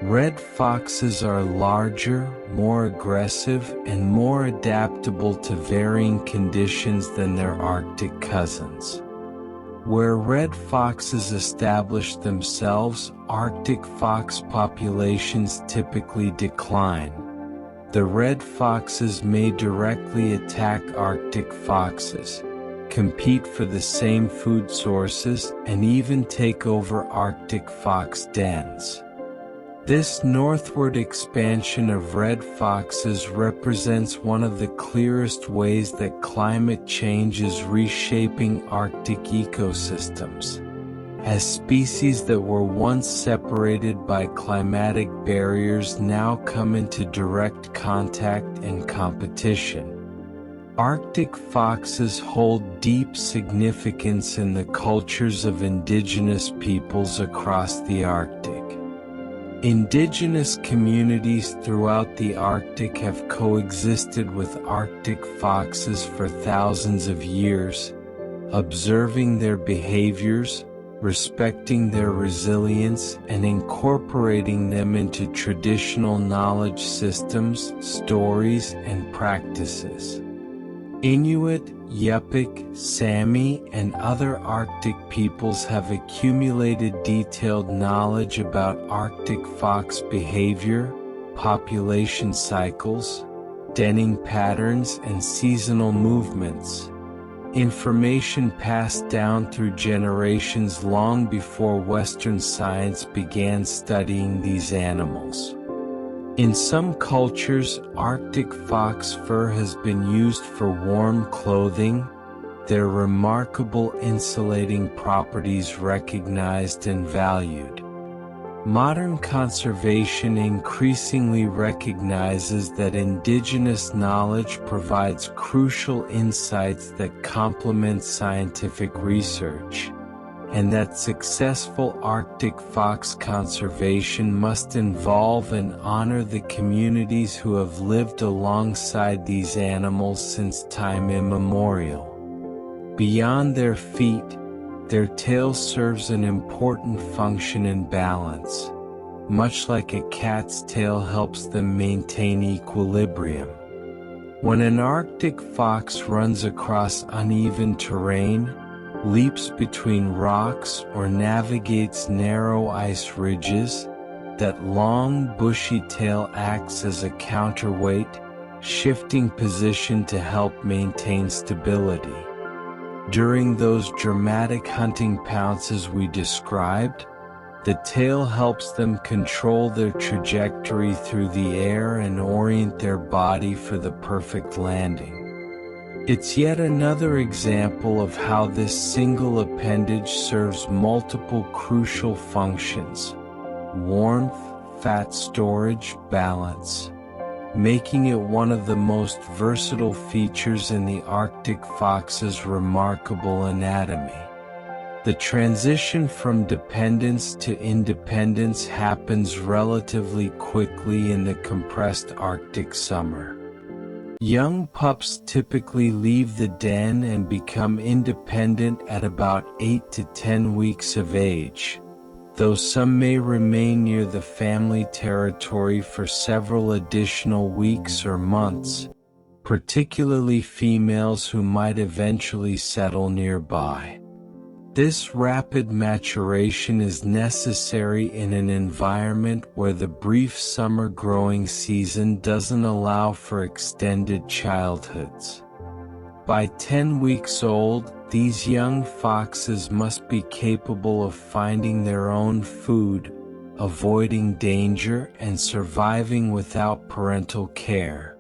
S1: Red foxes are larger, more aggressive, and more adaptable to varying conditions than their Arctic cousins. Where red foxes establish themselves, Arctic fox populations typically decline. The red foxes may directly attack Arctic foxes, compete for the same food sources, and even take over Arctic fox dens. This northward expansion of red foxes represents one of the clearest ways that climate change is reshaping Arctic ecosystems. As species that were once separated by climatic barriers now come into direct contact and competition. Arctic foxes hold deep significance in the cultures of indigenous peoples across the Arctic. Indigenous communities throughout the Arctic have coexisted with Arctic foxes for thousands of years, observing their behaviors, respecting their resilience, and incorporating them into traditional knowledge systems, stories, and practices. Inuit, Yupik, Sami, and other Arctic peoples have accumulated detailed knowledge about Arctic fox behavior, population cycles, denning patterns, and seasonal movements. Information passed down through generations long before Western science began studying these animals. In some cultures, Arctic fox fur has been used for warm clothing, their remarkable insulating properties recognized and valued. Modern conservation increasingly recognizes that indigenous knowledge provides crucial insights that complement scientific research, and that successful Arctic fox conservation must involve and honor the communities who have lived alongside these animals since time immemorial. Beyond their feet, their tail serves an important function in balance, much like a cat's tail helps them maintain equilibrium. When an Arctic fox runs across uneven terrain, leaps between rocks, or navigates narrow ice ridges, that long, bushy tail acts as a counterweight, shifting position to help maintain stability. During those dramatic hunting pounces we described, the tail helps them control their trajectory through the air and orient their body for the perfect landing. It's yet another example of how this single appendage serves multiple crucial functions: warmth, fat storage, balance. making it one of the most versatile features in the Arctic fox's remarkable anatomy. The transition from dependence to independence happens relatively quickly in the compressed Arctic summer. Young pups typically leave the den and become independent at about 8 to 10 weeks of age, though some may remain near the family territory for several additional weeks or months, particularly females who might eventually settle nearby. This rapid maturation is necessary in an environment where the brief summer growing season doesn't allow for extended childhoods. By 10 weeks old, these young foxes must be capable of finding their own food, avoiding danger, and surviving without parental care,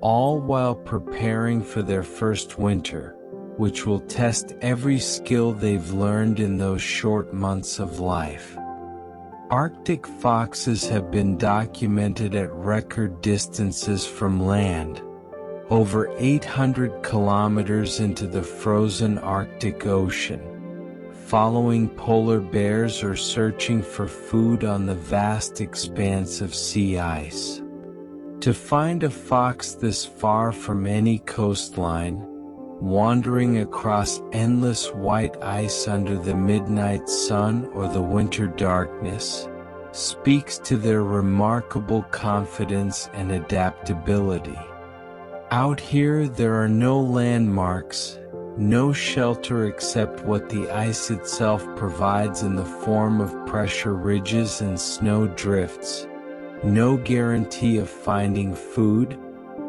S1: all while preparing for their first winter, which will test every skill they've learned in those short months of life. Arctic foxes have been documented at record distances from land, over 800 kilometers into the frozen Arctic Ocean, following polar bears or searching for food on the vast expanse of sea ice. To find a fox this far from any coastline, wandering across endless white ice under the midnight sun or the winter darkness, speaks to their remarkable confidence and adaptability. Out here there are no landmarks, no shelter except what the ice itself provides in the form of pressure ridges and snow drifts, no guarantee of finding food.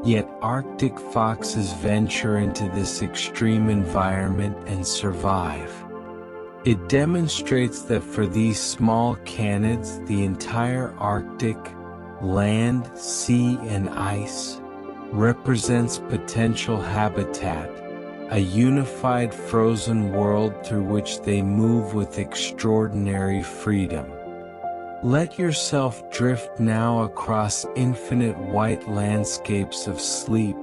S1: Yet Arctic foxes venture into this extreme environment and survive. It demonstrates that for these small canids, the entire Arctic, land, sea, and ice, represents potential habitat, a unified frozen world through which they move with extraordinary freedom. Let yourself drift now across infinite white landscapes of sleep,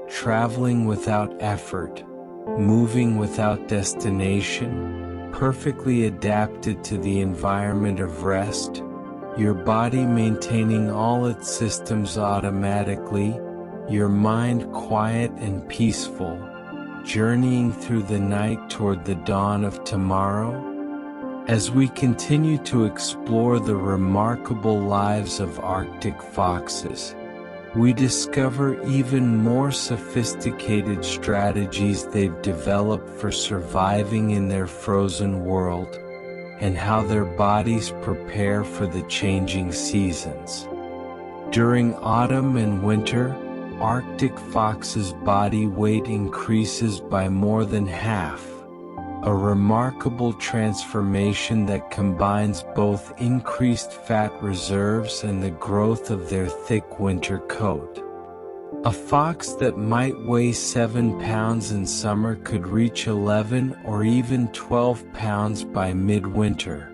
S1: traveling without effort, moving without destination, perfectly adapted to the environment of rest, your body maintaining all its systems automatically, your mind quiet and peaceful, journeying through the night toward the dawn of tomorrow. As we continue to explore the remarkable lives of Arctic foxes, we discover even more sophisticated strategies they've developed for surviving in their frozen world, and how their bodies prepare for the changing seasons. During autumn and winter, Arctic foxes' body weight increases by more than half, a remarkable transformation that combines both increased fat reserves and the growth of their thick winter coat. A fox that might weigh 7 pounds in summer could reach 11 or even 12 pounds by midwinter,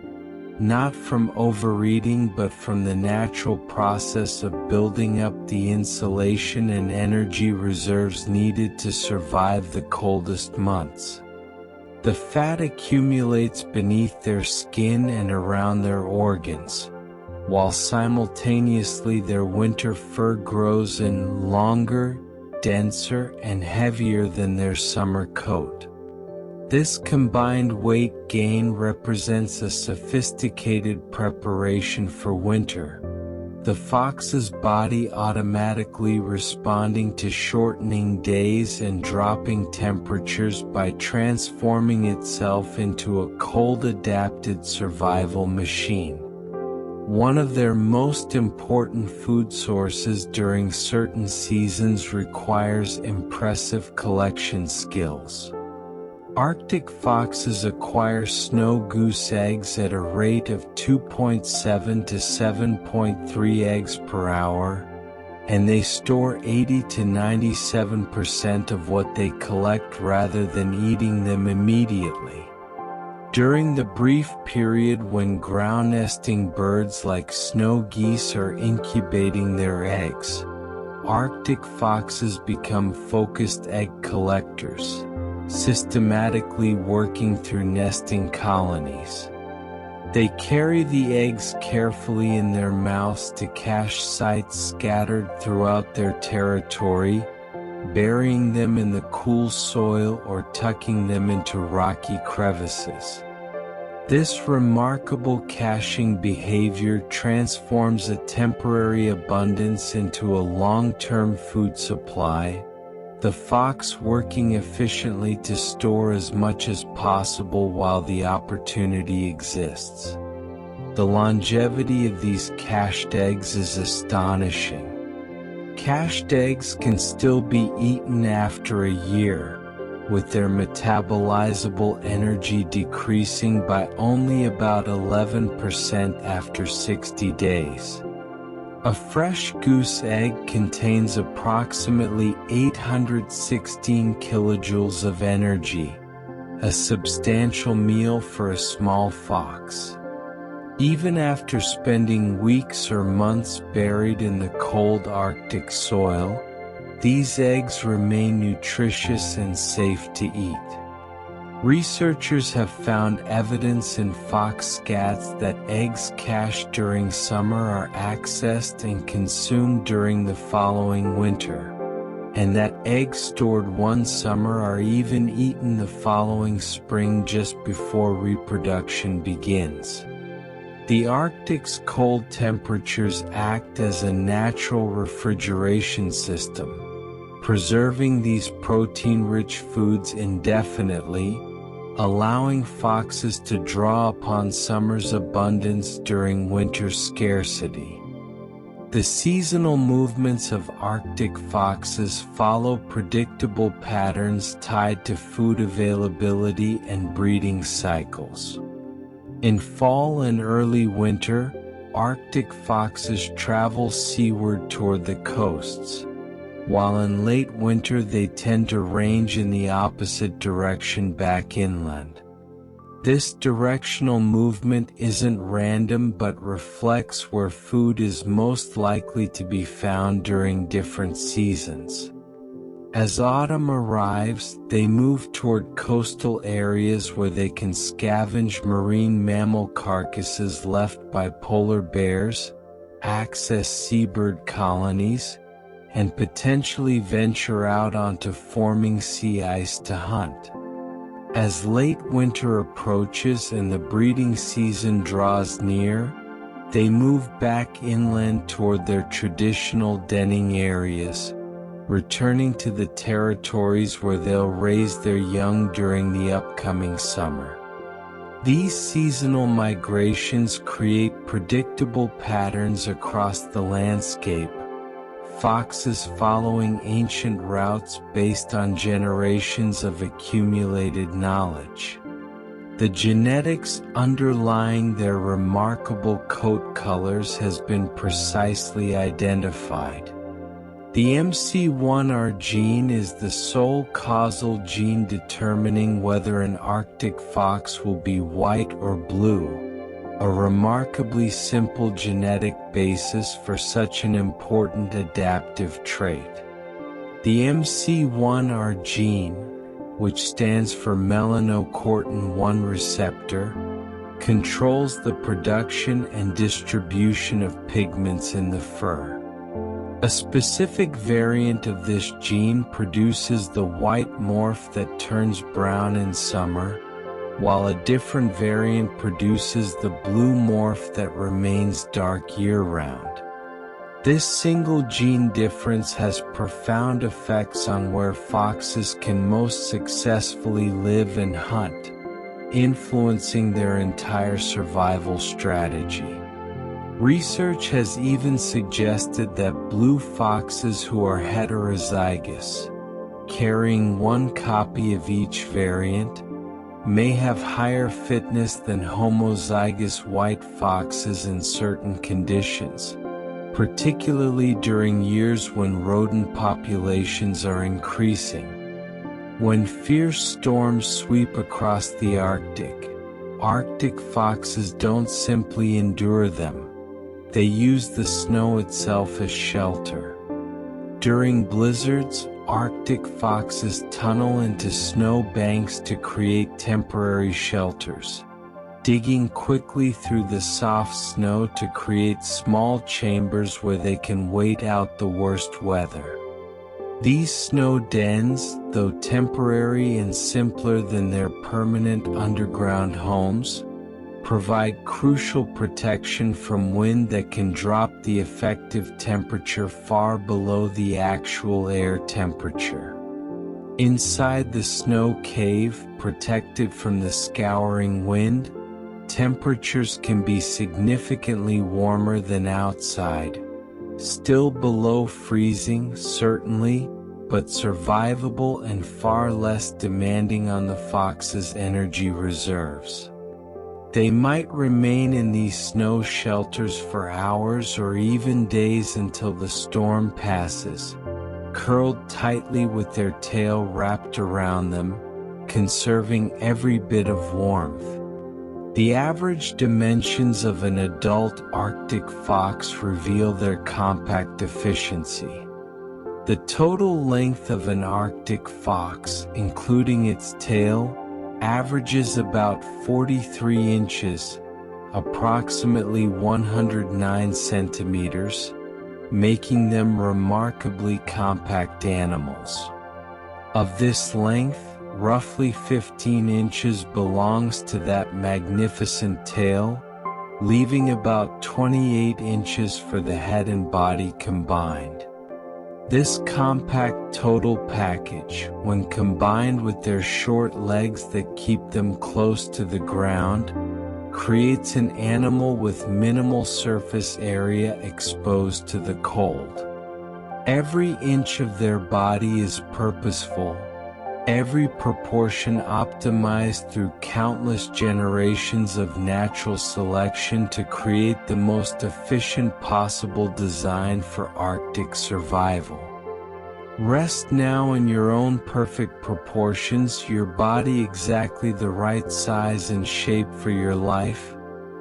S1: not from overeating but from the natural process of building up the insulation and energy reserves needed to survive the coldest months. The fat accumulates beneath their skin and around their organs, while simultaneously their winter fur grows in longer, denser, and heavier than their summer coat. This combined weight gain represents a sophisticated preparation for winter, the fox's body automatically responding to shortening days and dropping temperatures by transforming itself into a cold-adapted survival machine. One of their most important food sources during certain seasons requires impressive collection skills. Arctic foxes acquire snow goose eggs at a rate of 2.7 to 7.3 eggs per hour, and they store 80 to 97% of what they collect rather than eating them immediately. During the brief period when ground nesting birds like snow geese are incubating their eggs, Arctic foxes become focused egg collectors, systematically working through nesting colonies. They carry the eggs carefully in their mouths to cache sites scattered throughout their territory, burying them in the cool soil or tucking them into rocky crevices. This remarkable caching behavior transforms a temporary abundance into a long-term food supply, the fox working efficiently to store as much as possible while the opportunity exists. The longevity of these cached eggs is astonishing. Cached eggs can still be eaten after a year, with their metabolizable energy decreasing by only about 11% after 60 days. A fresh goose egg contains approximately 816 kilojoules of energy, a substantial meal for a small fox. Even after spending weeks or months buried in the cold Arctic soil, these eggs remain nutritious and safe to eat. Researchers have found evidence in fox scats that eggs cached during summer are accessed and consumed during the following winter, and that eggs stored one summer are even eaten the following spring just before reproduction begins. The Arctic's cold temperatures act as a natural refrigeration system, preserving these protein-rich foods indefinitely, allowing foxes to draw upon summer's abundance during winter's scarcity. The seasonal movements of Arctic foxes follow predictable patterns tied to food availability and breeding cycles. In fall and early winter, Arctic foxes travel seaward toward the coasts, while in late winter they tend to range in the opposite direction back inland. This directional movement isn't random but reflects where food is most likely to be found during different seasons. As autumn arrives, they move toward coastal areas where they can scavenge marine mammal carcasses left by polar bears, access seabird colonies, and potentially venture out onto forming sea ice to hunt. As late winter approaches and the breeding season draws near, they move back inland toward their traditional denning areas, returning to the territories where they'll raise their young during the upcoming summer. These seasonal migrations create predictable patterns across the landscape, foxes following ancient routes based on generations of accumulated knowledge. The genetics underlying their remarkable coat colors has been precisely identified. The MC1R gene is the sole causal gene determining whether an Arctic fox will be white or blue, a remarkably simple genetic basis for such an important adaptive trait. The MC1R gene, which stands for melanocortin-1 receptor, controls the production and distribution of pigments in the fur. A specific variant of this gene produces the white morph that turns brown in summer, while a different variant produces the blue morph that remains dark year-round. This single gene difference has profound effects on where foxes can most successfully live and hunt, influencing their entire survival strategy. Research has even suggested that blue foxes who are heterozygous, carrying one copy of each variant, may have higher fitness than homozygous white foxes in certain conditions, particularly during years when rodent populations are increasing. When fierce storms sweep across the Arctic foxes don't simply endure them. They use the snow itself as shelter. During blizzards, Arctic foxes tunnel into snow banks to create temporary shelters, digging quickly through the soft snow to create small chambers where they can wait out the worst weather. These snow dens, though temporary and simpler than their permanent underground homes, provide crucial protection from wind that can drop the effective temperature far below the actual air temperature. Inside the snow cave, protected from the scouring wind, temperatures can be significantly warmer than outside. Still below freezing, certainly, but survivable and far less demanding on the fox's energy reserves. They might remain in these snow shelters for hours or even days until the storm passes, curled tightly with their tail wrapped around them, conserving every bit of warmth. The average dimensions of an adult Arctic fox reveal their compact efficiency. The total length of an Arctic fox, including its tail, averages about 43 inches, approximately 109 centimeters, making them remarkably compact animals. Of this length, roughly 15 inches belongs to that magnificent tail, leaving about 28 inches for the head and body combined. This compact total package, when combined with their short legs that keep them close to the ground, creates an animal with minimal surface area exposed to the cold. Every inch of their body is purposeful, every proportion optimized through countless generations of natural selection to create the most efficient possible design for Arctic survival. Rest now in your own perfect proportions, your body exactly the right size and shape for your life,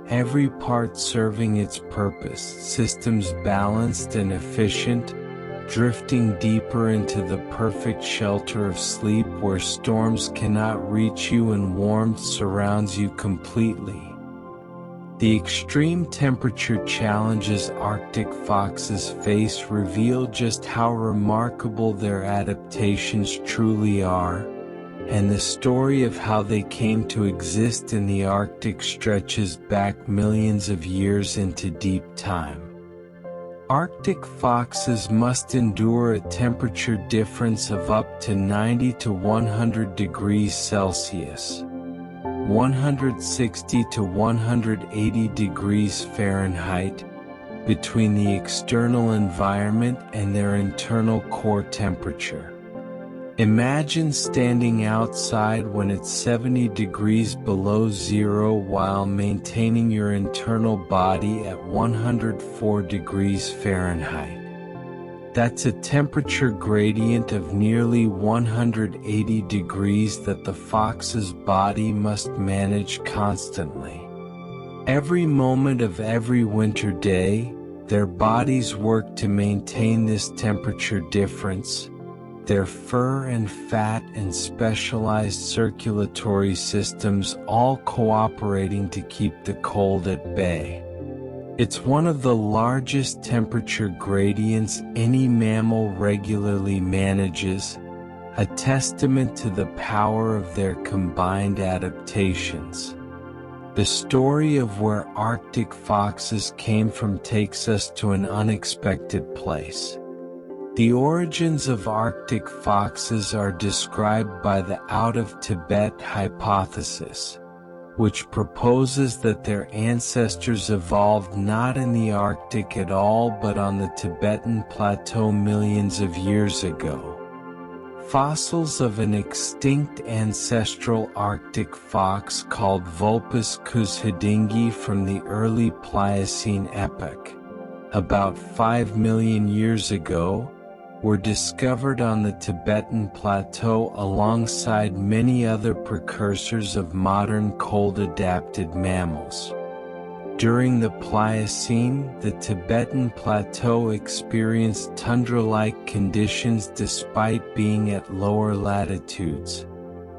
S1: every part serving its purpose, systems balanced and efficient, drifting deeper into the perfect shelter of sleep where storms cannot reach you and warmth surrounds you completely. The extreme temperature challenges Arctic foxes face reveal just how remarkable their adaptations truly are, and the story of how they came to exist in the Arctic stretches back millions of years into deep time. Arctic foxes must endure a temperature difference of up to 90 to 100 degrees Celsius, 160 to 180 degrees Fahrenheit, between the external environment and their internal core temperature. Imagine standing outside when it's 70 degrees below zero while maintaining your internal body at 104 degrees Fahrenheit. That's a temperature gradient of nearly 180 degrees that the fox's body must manage constantly. Every moment of every winter day, their bodies work to maintain this temperature difference, their fur and fat and specialized circulatory systems all cooperating to keep the cold at bay. It's one of the largest temperature gradients any mammal regularly manages, a testament to the power of their combined adaptations. The story of where Arctic foxes came from takes us to an unexpected place. The origins of Arctic foxes are described by the out of Tibet hypothesis, which proposes that their ancestors evolved not in the Arctic at all but on the Tibetan Plateau millions of years ago. Fossils of an extinct ancestral Arctic fox called Vulpes kuzhadingi from the early Pliocene epoch, about 5 million years ago, were discovered on the Tibetan Plateau alongside many other precursors of modern cold-adapted mammals. During the Pliocene, the Tibetan plateau experienced tundra-like conditions despite being at lower latitudes,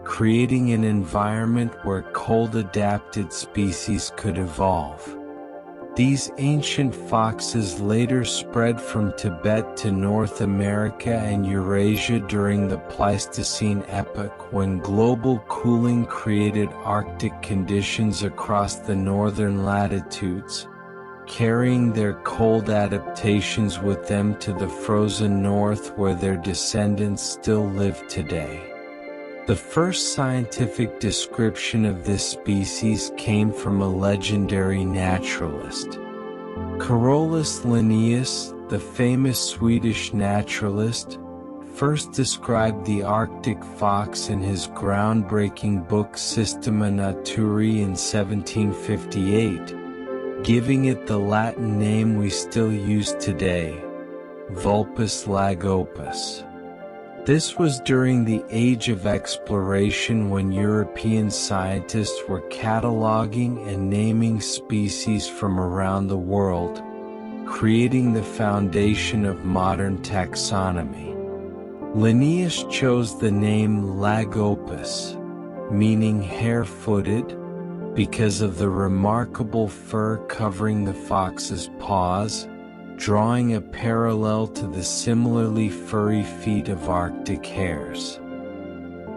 S1: creating an environment where cold-adapted species could evolve. These ancient foxes later spread from Tibet to North America and Eurasia during the Pleistocene epoch, when global cooling created Arctic conditions across the northern latitudes, carrying their cold adaptations with them to the frozen north where their descendants still live today. The first scientific description of this species came from a legendary naturalist. Carolus Linnaeus, the famous Swedish naturalist, first described the Arctic fox in his groundbreaking book Systema Naturae in 1758, giving it the Latin name we still use today, Vulpes lagopus. This was during the Age of Exploration, when European scientists were cataloging and naming species from around the world, creating the foundation of modern taxonomy. Linnaeus chose the name Lagopus, meaning hare-footed, because of the remarkable fur covering the fox's paws, drawing a parallel to the similarly furry feet of Arctic hares.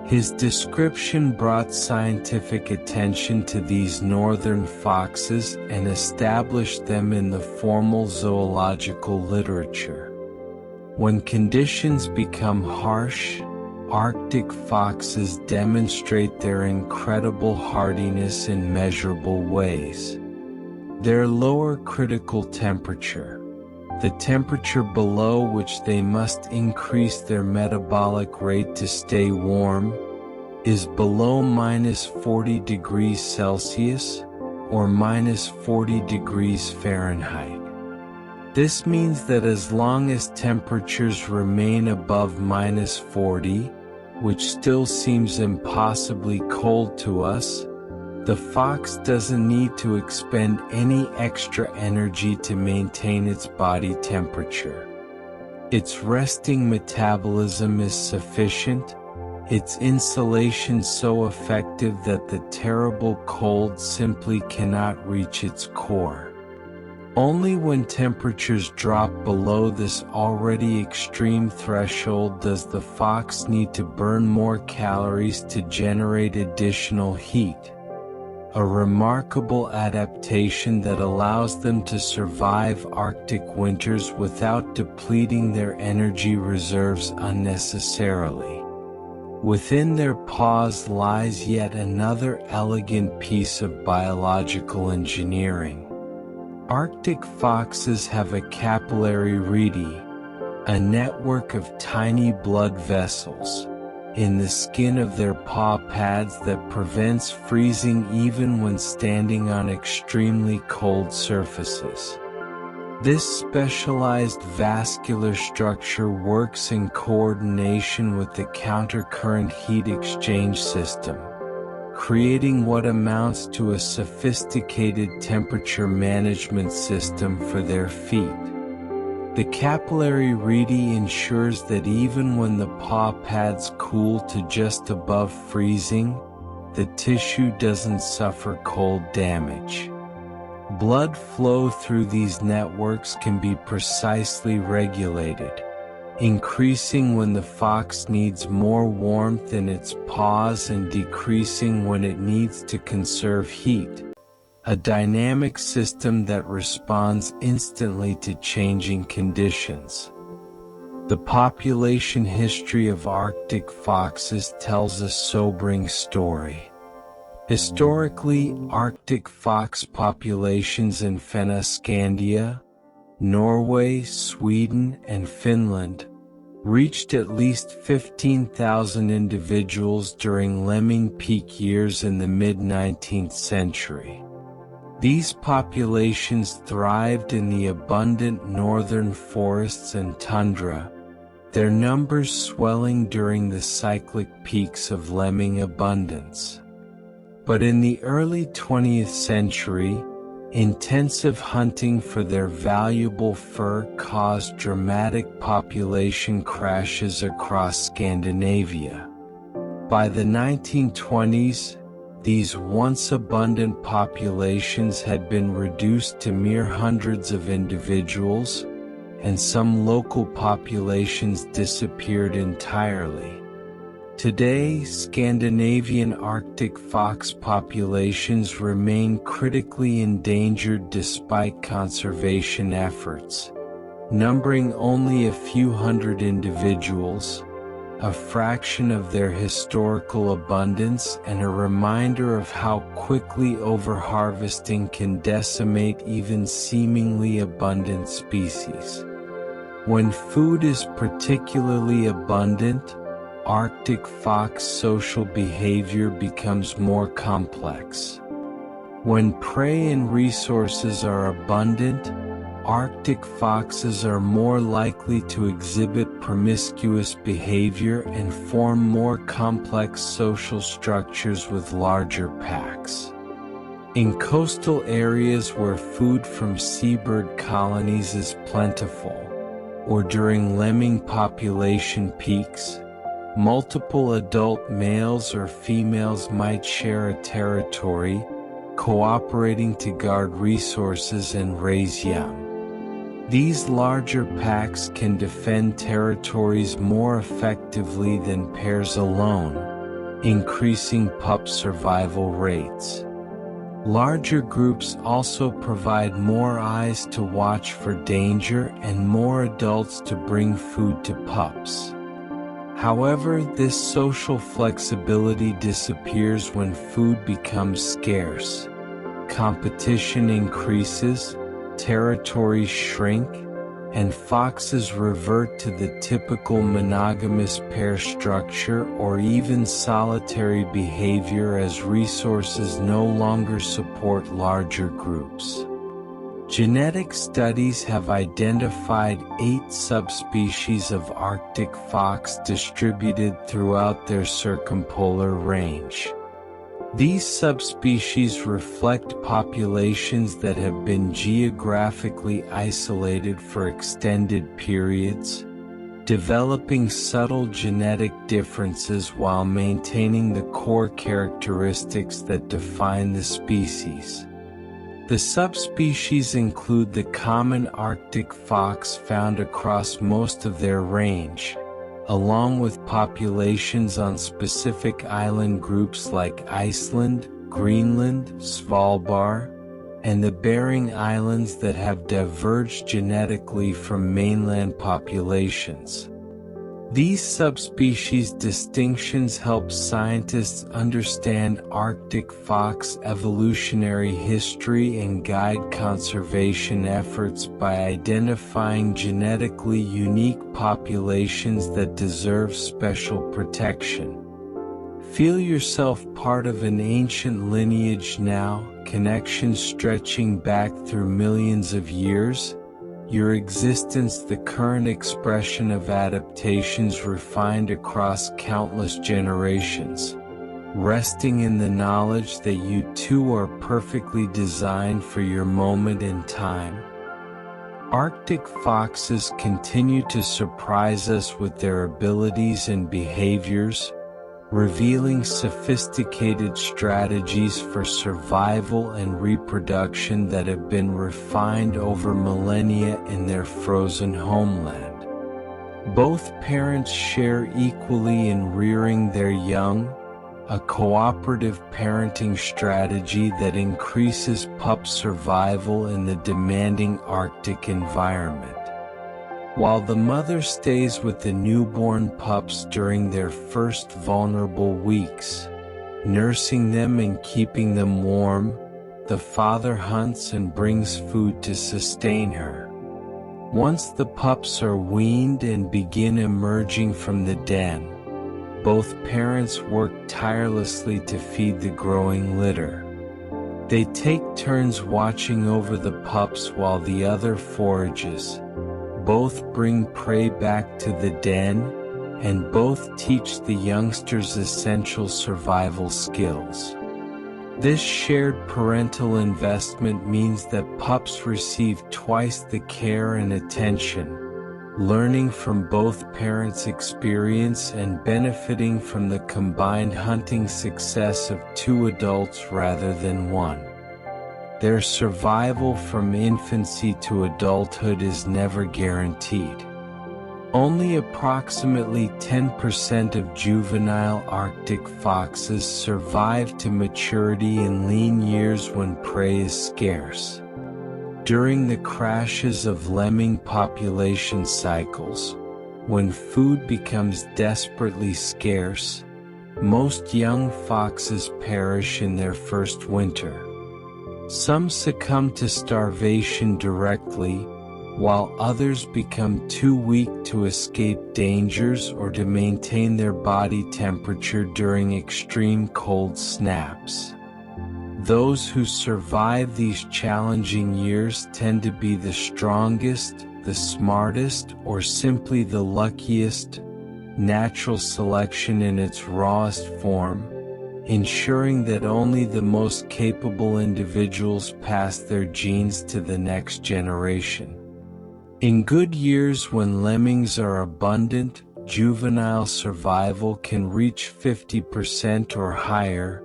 S1: His description brought scientific attention to these northern foxes and established them in the formal zoological literature. When conditions become harsh, Arctic foxes demonstrate their incredible hardiness in measurable ways. Their lower critical temperature, the temperature below which they must increase their metabolic rate to stay warm, is below -40 degrees Celsius or -40 degrees Fahrenheit. This means that as long as temperatures remain above -40, which still seems impossibly cold to us, the fox doesn't need to expend any extra energy to maintain its body temperature. Its resting metabolism is sufficient, its insulation so effective that the terrible cold simply cannot reach its core. Only when temperatures drop below this already extreme threshold does the fox need to burn more calories to generate additional heat. A remarkable adaptation that allows them to survive Arctic winters without depleting their energy reserves unnecessarily. Within their paws lies yet another elegant piece of biological engineering. Arctic foxes have a capillary rete, a network of tiny blood vessels, in the skin of their paw pads that prevents freezing even when standing on extremely cold surfaces. This specialized vascular structure works in coordination with the countercurrent heat exchange system, creating what amounts to a sophisticated temperature management system for their feet. The capillary rete ensures that even when the paw pads cool to just above freezing, the tissue doesn't suffer cold damage. Blood flow through these networks can be precisely regulated, increasing when the fox needs more warmth in its paws and decreasing when it needs to conserve heat. A dynamic system that responds instantly to changing conditions. The population history of Arctic foxes tells a sobering story. Historically, Arctic fox populations in Fennoscandia, Norway, Sweden, and Finland reached at least 15,000 individuals during lemming peak years in the mid-19th century. These populations thrived in the abundant northern forests and tundra, their numbers swelling during the cyclic peaks of lemming abundance. But in the early 20th century, Intensive hunting for their valuable fur caused dramatic population crashes across Scandinavia. By the 1920s, these once abundant populations had been reduced to mere hundreds of individuals, and some local populations disappeared entirely. Today, Scandinavian Arctic fox populations remain critically endangered despite conservation efforts, numbering only a few hundred individuals, a fraction of their historical abundance and a reminder of how quickly overharvesting can decimate even seemingly abundant species. When food is particularly abundant, Arctic fox social behavior becomes more complex. When prey and resources are abundant, Arctic foxes are more likely to exhibit promiscuous behavior and form more complex social structures with larger packs. In coastal areas where food from seabird colonies is plentiful, or during lemming population peaks, multiple adult males or females might share a territory, cooperating to guard resources and raise young. These larger packs can defend territories more effectively than pairs alone, increasing pup survival rates. Larger groups also provide more eyes to watch for danger and more adults to bring food to pups. However, this social flexibility disappears when food becomes scarce. Competition increases, territories shrink, and foxes revert to the typical monogamous pair structure or even solitary behavior as resources no longer support larger groups. Genetic studies have identified 8 subspecies of Arctic fox distributed throughout their circumpolar range. These subspecies reflect populations that have been geographically isolated for extended periods, developing subtle genetic differences while maintaining the core characteristics that define the species. The subspecies include the common Arctic fox found across most of their range, along with populations on specific island groups like Iceland, Greenland, Svalbard, and the Bering Islands that have diverged genetically from mainland populations. These subspecies distinctions help scientists understand Arctic fox evolutionary history and guide conservation efforts by identifying genetically unique populations that deserve special protection. Feel yourself part of an ancient lineage now, connections stretching back through millions of years. Your existence the current expression of adaptations refined across countless generations, resting in the knowledge that you too are perfectly designed for your moment in time. Arctic foxes continue to surprise us with their abilities and behaviors, revealing sophisticated strategies for survival and reproduction that have been refined over millennia in their frozen homeland. Both parents share equally in rearing their young, a cooperative parenting strategy that increases pup survival in the demanding Arctic environment. While the mother stays with the newborn pups during their first vulnerable weeks, nursing them and keeping them warm, the father hunts and brings food to sustain her. Once the pups are weaned and begin emerging from the den, both parents work tirelessly to feed the growing litter. They take turns watching over the pups while the other forages. Both bring prey back to the den, and both teach the youngsters essential survival skills. This shared parental investment means that pups receive twice the care and attention, learning from both parents' experience and benefiting from the combined hunting success of two adults rather than one. Their survival from infancy to adulthood is never guaranteed. Only approximately 10% of juvenile Arctic foxes survive to maturity in lean years when prey is scarce. During the crashes of lemming population cycles, when food becomes desperately scarce, most young foxes perish in their first winter. Some succumb to starvation directly, while others become too weak to escape dangers or to maintain their body temperature during extreme cold snaps. Those who survive these challenging years tend to be the strongest, the smartest, or simply the luckiest. Natural selection in its rawest form, ensuring that only the most capable individuals pass their genes to the next generation. In good years when lemmings are abundant, juvenile survival can reach 50% or higher,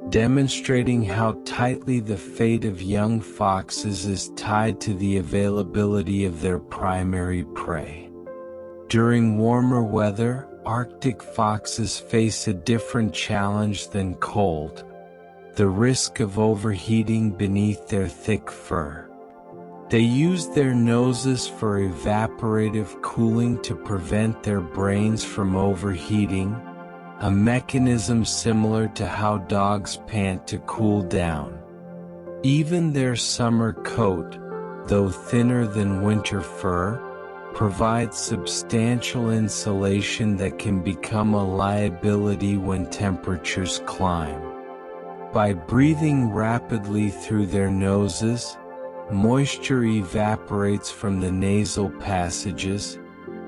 S1: demonstrating how tightly the fate of young foxes is tied to the availability of their primary prey. During warmer weather, Arctic foxes face a different challenge than cold: the risk of overheating beneath their thick fur. They use their noses for evaporative cooling to prevent their brains from overheating, a mechanism similar to how dogs pant to cool down. Even their summer coat, though thinner than winter fur, provides substantial insulation that can become a liability when temperatures climb. By breathing rapidly through their noses, moisture evaporates from the nasal passages,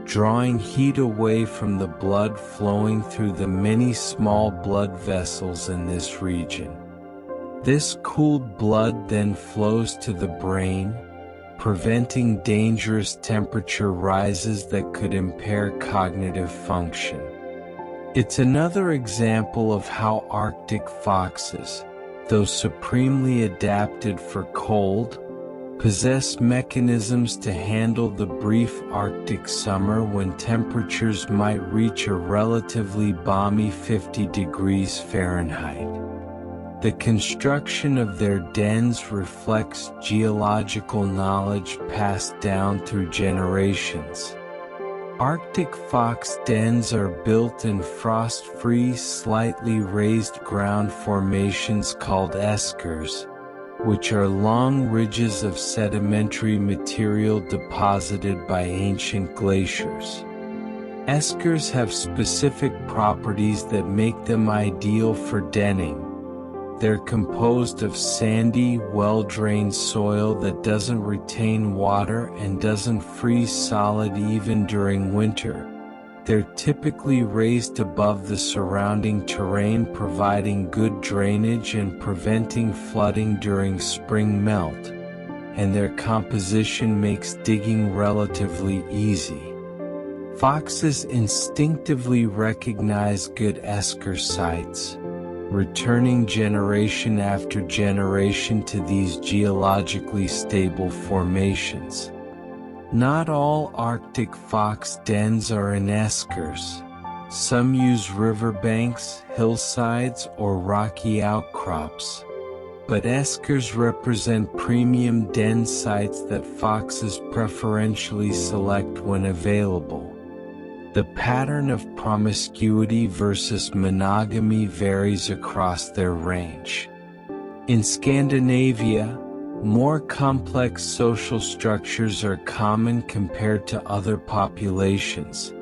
S1: drawing heat away from the blood flowing through the many small blood vessels in this region. This cooled blood then flows to the brain, preventing dangerous temperature rises that could impair cognitive function. It's another example of how Arctic foxes, though supremely adapted for cold, possess mechanisms to handle the brief Arctic summer when temperatures might reach a relatively balmy 50 degrees Fahrenheit. The construction of their dens reflects geological knowledge passed down through generations. Arctic fox dens are built in frost-free, slightly raised ground formations called eskers, which are long ridges of sedimentary material deposited by ancient glaciers. Eskers have specific properties that make them ideal for denning. They're composed of sandy, well-drained soil that doesn't retain water and doesn't freeze solid even during winter. They're typically raised above the surrounding terrain, providing good drainage and preventing flooding during spring melt, and their composition makes digging relatively easy. Foxes instinctively recognize good esker sites, returning generation after generation to these geologically stable formations. Not all Arctic fox dens are in eskers. Some use riverbanks, hillsides, or rocky outcrops. But eskers represent premium den sites that foxes preferentially select when available. The pattern of promiscuity versus monogamy varies across their range. In Scandinavia, more complex social structures are common compared to other populations,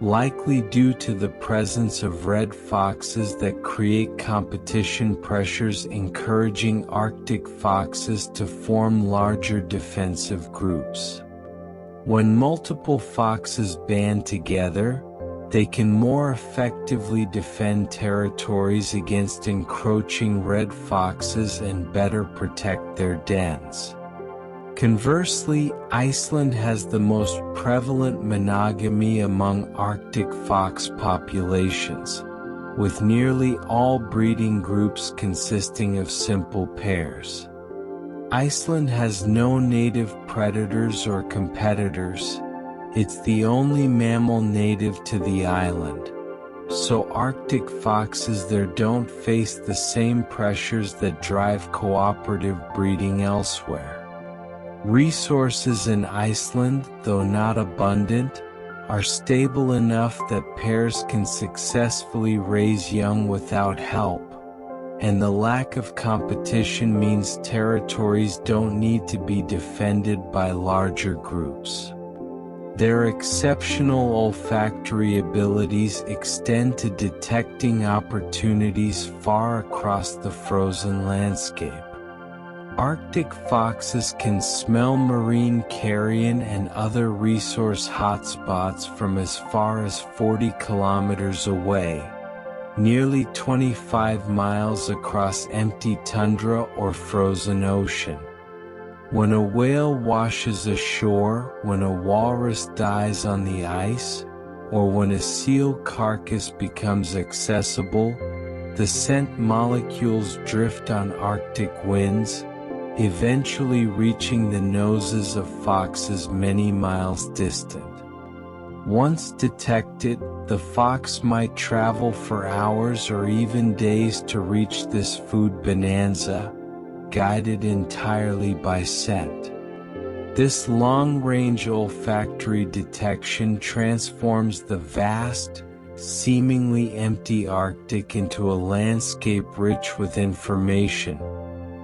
S1: likely due to the presence of red foxes that create competition pressures encouraging Arctic foxes to form larger defensive groups. When multiple foxes band together, They can more effectively defend territories against encroaching red foxes and better protect their dens. Conversely, Iceland has the most prevalent monogamy among Arctic fox populations, with nearly all breeding groups consisting of simple pairs. Iceland has no native predators or competitors. It's the only mammal native to the island, so Arctic foxes there don't face the same pressures that drive cooperative breeding elsewhere. Resources in Iceland, though not abundant, are stable enough that pairs can successfully raise young without help, and the lack of competition means territories don't need to be defended by larger groups. Their exceptional olfactory abilities extend to detecting opportunities far across the frozen landscape. Arctic foxes can smell marine carrion and other resource hotspots from as far as 40 kilometers away, nearly 25 miles across empty tundra or frozen ocean. When a whale washes ashore, when a walrus dies on the ice, or when a seal carcass becomes accessible, the scent molecules drift on Arctic winds, eventually reaching the noses of foxes many miles distant. Once detected, the fox might travel for hours or even days to reach this food bonanza, guided entirely by scent. This long-range olfactory detection transforms the vast, seemingly empty Arctic into a landscape rich with information,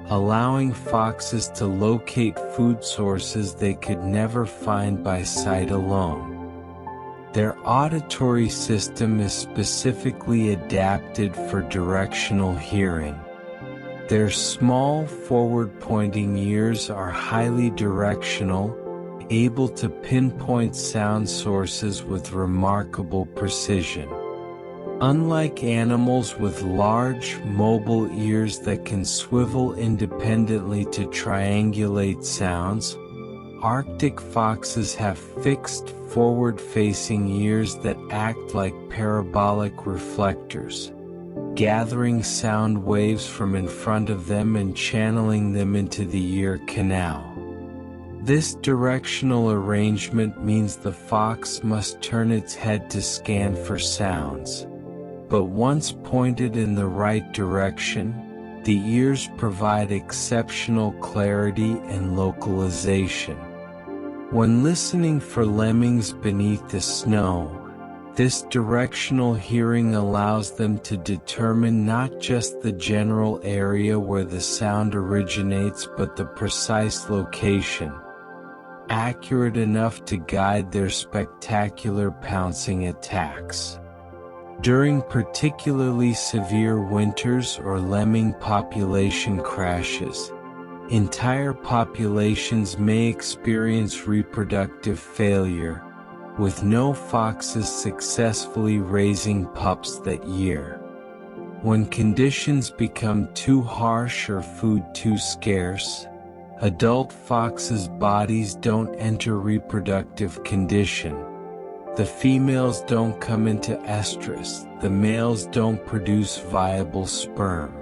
S1: allowing foxes to locate food sources they could never find by sight alone. Their auditory system is specifically adapted for directional hearing. Their small forward-pointing ears are highly directional, able to pinpoint sound sources with remarkable precision. Unlike animals with large, mobile ears that can swivel independently to triangulate sounds, Arctic foxes have fixed, forward-facing ears that act like parabolic reflectors, gathering sound waves from in front of them and channeling them into the ear canal. This directional arrangement means the fox must turn its head to scan for sounds. But once pointed in the right direction, the ears provide exceptional clarity and localization. When listening for lemmings beneath the snow, this directional hearing allows them to determine not just the general area where the sound originates but the precise location, accurate enough to guide their spectacular pouncing attacks. During particularly severe winters or lemming population crashes, entire populations may experience reproductive failure, with no foxes successfully raising pups that year. When conditions become too harsh or food too scarce, adult foxes' bodies don't enter reproductive condition. The females don't come into estrus, the males don't produce viable sperm.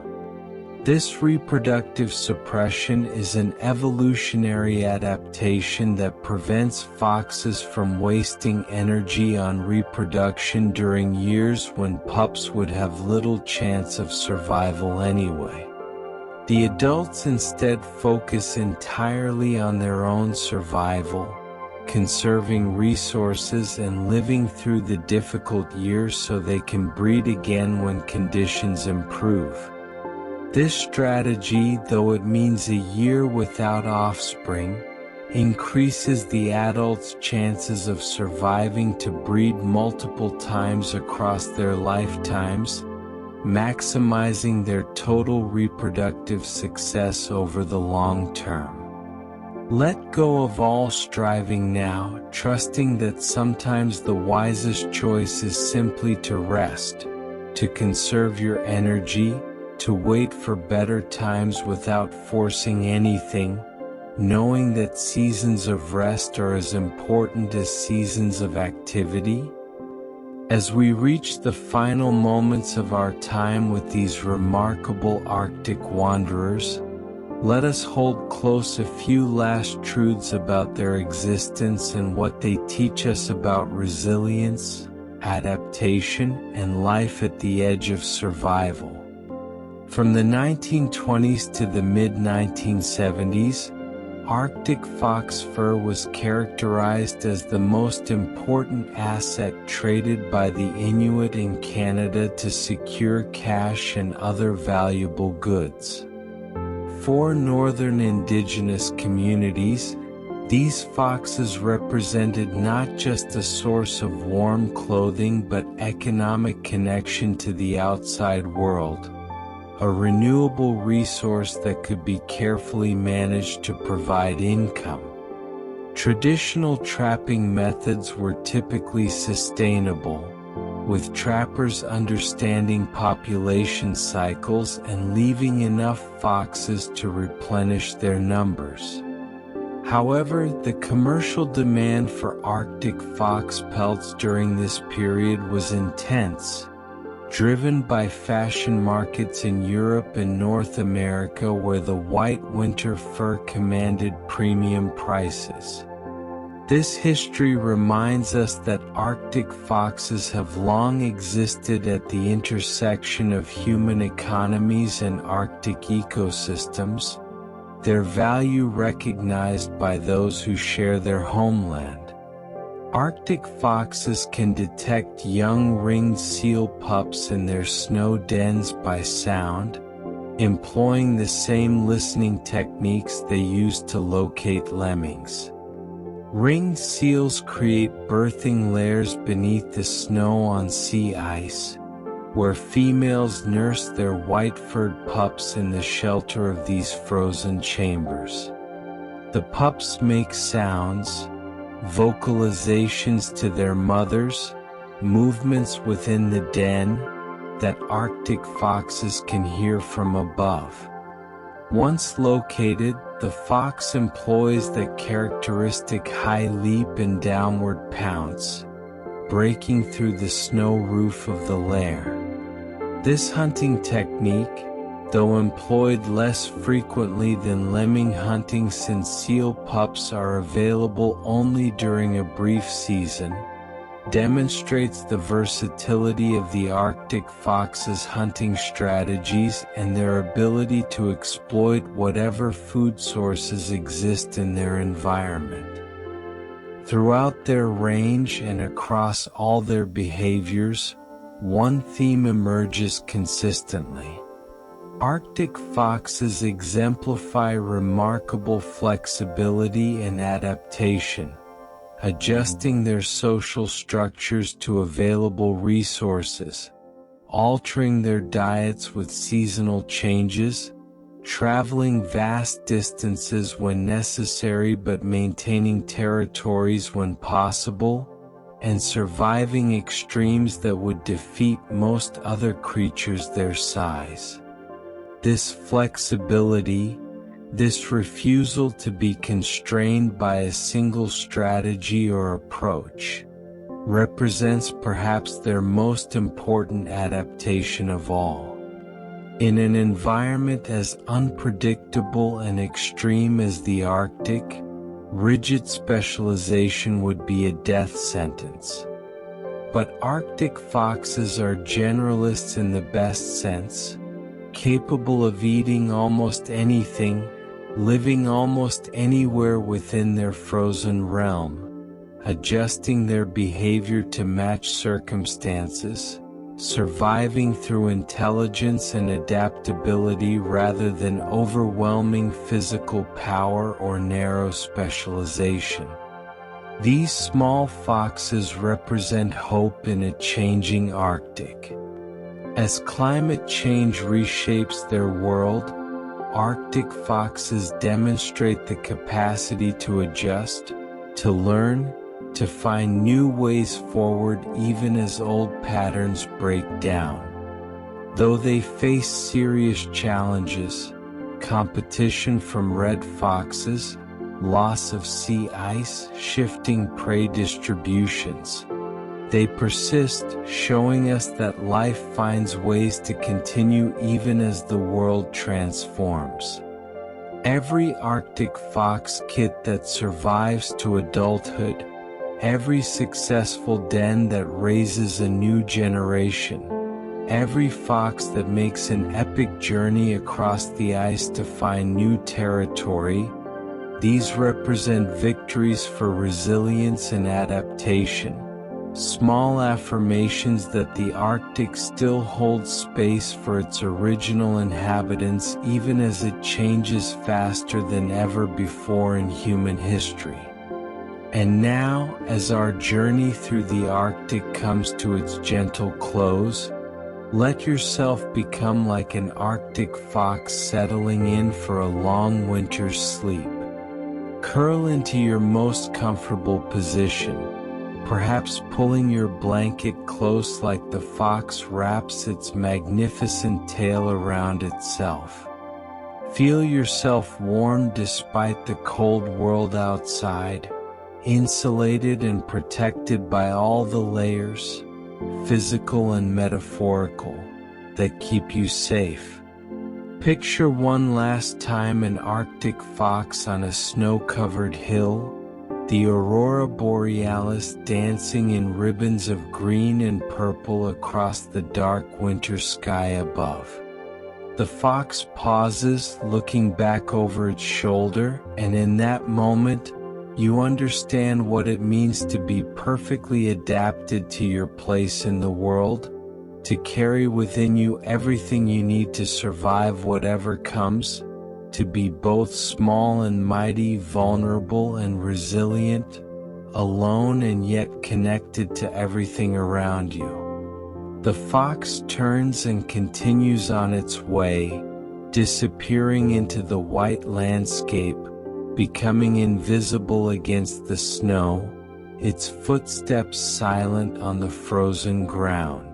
S1: This reproductive suppression is an evolutionary adaptation that prevents foxes from wasting energy on reproduction during years when pups would have little chance of survival anyway. The adults instead focus entirely on their own survival, conserving resources and living through the difficult years so they can breed again when conditions improve. This strategy, though it means a year without offspring, increases the adult's chances of surviving to breed multiple times across their lifetimes, maximizing their total reproductive success over the long term. Let go of all striving now, trusting that sometimes the wisest choice is simply to rest, to conserve your energy, to wait for better times without forcing anything, knowing that seasons of rest are as important as seasons of activity. As we reach the final moments of our time with these remarkable Arctic wanderers, let us hold close a few last truths about their existence and what they teach us about resilience, adaptation, and life at the edge of survival. From the 1920s to the mid-1970s, Arctic fox fur was characterized as the most important asset traded by the Inuit in Canada to secure cash and other valuable goods. For northern indigenous communities, these foxes represented not just a source of warm clothing but economic connection to the outside world, a renewable resource that could be carefully managed to provide income. Traditional trapping methods were typically sustainable, with trappers understanding population cycles and leaving enough foxes to replenish their numbers. However, the commercial demand for Arctic fox pelts during this period was intense, driven by fashion markets in Europe and North America where the white winter fur commanded premium prices. This history reminds us that Arctic foxes have long existed at the intersection of human economies and Arctic ecosystems, their value recognized by those who share their homeland. Arctic foxes can detect young ringed seal pups in their snow dens by sound, employing the same listening techniques they use to locate lemmings. Ringed seals create birthing lairs beneath the snow on sea ice, where females nurse their white-furred pups in the shelter of these frozen chambers. The pups make sounds, vocalizations to their mothers, movements within the den, that Arctic foxes can hear from above. Once located, the fox employs the characteristic high leap and downward pounce, breaking through the snow roof of the lair. This hunting technique, though employed less frequently than lemming hunting since seal pups are available only during a brief season, demonstrates the versatility of the Arctic fox's hunting strategies and their ability to exploit whatever food sources exist in their environment. Throughout their range and across all their behaviors, one theme emerges consistently. Arctic foxes exemplify remarkable flexibility and adaptation, adjusting their social structures to available resources, altering their diets with seasonal changes, traveling vast distances when necessary but maintaining territories when possible, and surviving extremes that would defeat most other creatures their size. This flexibility, this refusal to be constrained by a single strategy or approach, represents perhaps their most important adaptation of all. In an environment as unpredictable and extreme as the Arctic, rigid specialization would be a death sentence. But Arctic foxes are generalists in the best sense, capable of eating almost anything, living almost anywhere within their frozen realm, adjusting their behavior to match circumstances, surviving through intelligence and adaptability rather than overwhelming physical power or narrow specialization. These small foxes represent hope in a changing Arctic. As climate change reshapes their world, Arctic foxes demonstrate the capacity to adjust, to learn, to find new ways forward even as old patterns break down. Though they face serious challenges, competition from red foxes, loss of sea ice, shifting prey distributions, they persist, showing us that life finds ways to continue even as the world transforms. Every Arctic fox kit that survives to adulthood, every successful den that raises a new generation, every fox that makes an epic journey across the ice to find new territory, these represent victories for resilience and adaptation. Small affirmations that the Arctic still holds space for its original inhabitants even as it changes faster than ever before in human history. And now, as our journey through the Arctic comes to its gentle close, let yourself become like an Arctic fox settling in for a long winter's sleep. Curl into your most comfortable position, perhaps pulling your blanket close like the fox wraps its magnificent tail around itself. Feel yourself warm despite the cold world outside, insulated and protected by all the layers, physical and metaphorical, that keep you safe. Picture one last time an Arctic fox on a snow-covered hill, the aurora borealis dancing in ribbons of green and purple across the dark winter sky above. The fox pauses, looking back over its shoulder, and in that moment, you understand what it means to be perfectly adapted to your place in the world, to carry within you everything you need to survive whatever comes, to be both small and mighty, vulnerable and resilient, alone and yet connected to everything around you. The fox turns and continues on its way, disappearing into the white landscape, becoming invisible against the snow, its footsteps silent on the frozen ground.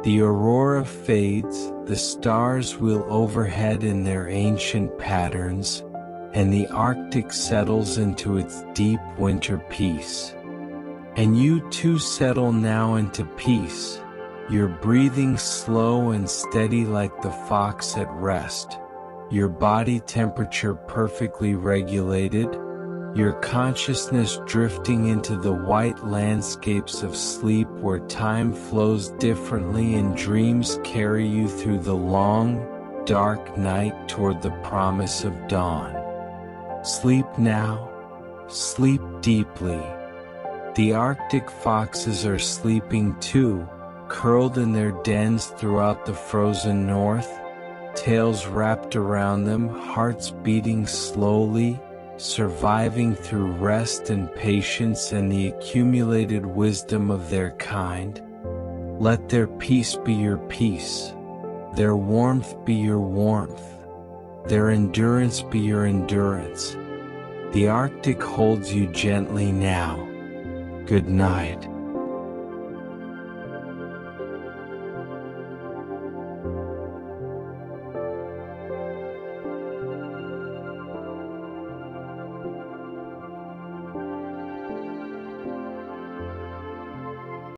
S1: The aurora fades, the stars wheel overhead in their ancient patterns, and the Arctic settles into its deep winter peace. And you too settle now into peace, your breathing slow and steady like the fox at rest, your body temperature perfectly regulated, your consciousness drifting into the white landscapes of sleep where time flows differently and dreams carry you through the long, dark night toward the promise of dawn. Sleep now, sleep deeply. The Arctic foxes are sleeping too, curled in their dens throughout the frozen north, tails wrapped around them, hearts beating slowly, surviving through rest and patience and the accumulated wisdom of their kind. Let their peace be your peace, their warmth be your warmth, their endurance be your endurance. The Arctic holds you gently now. Good night.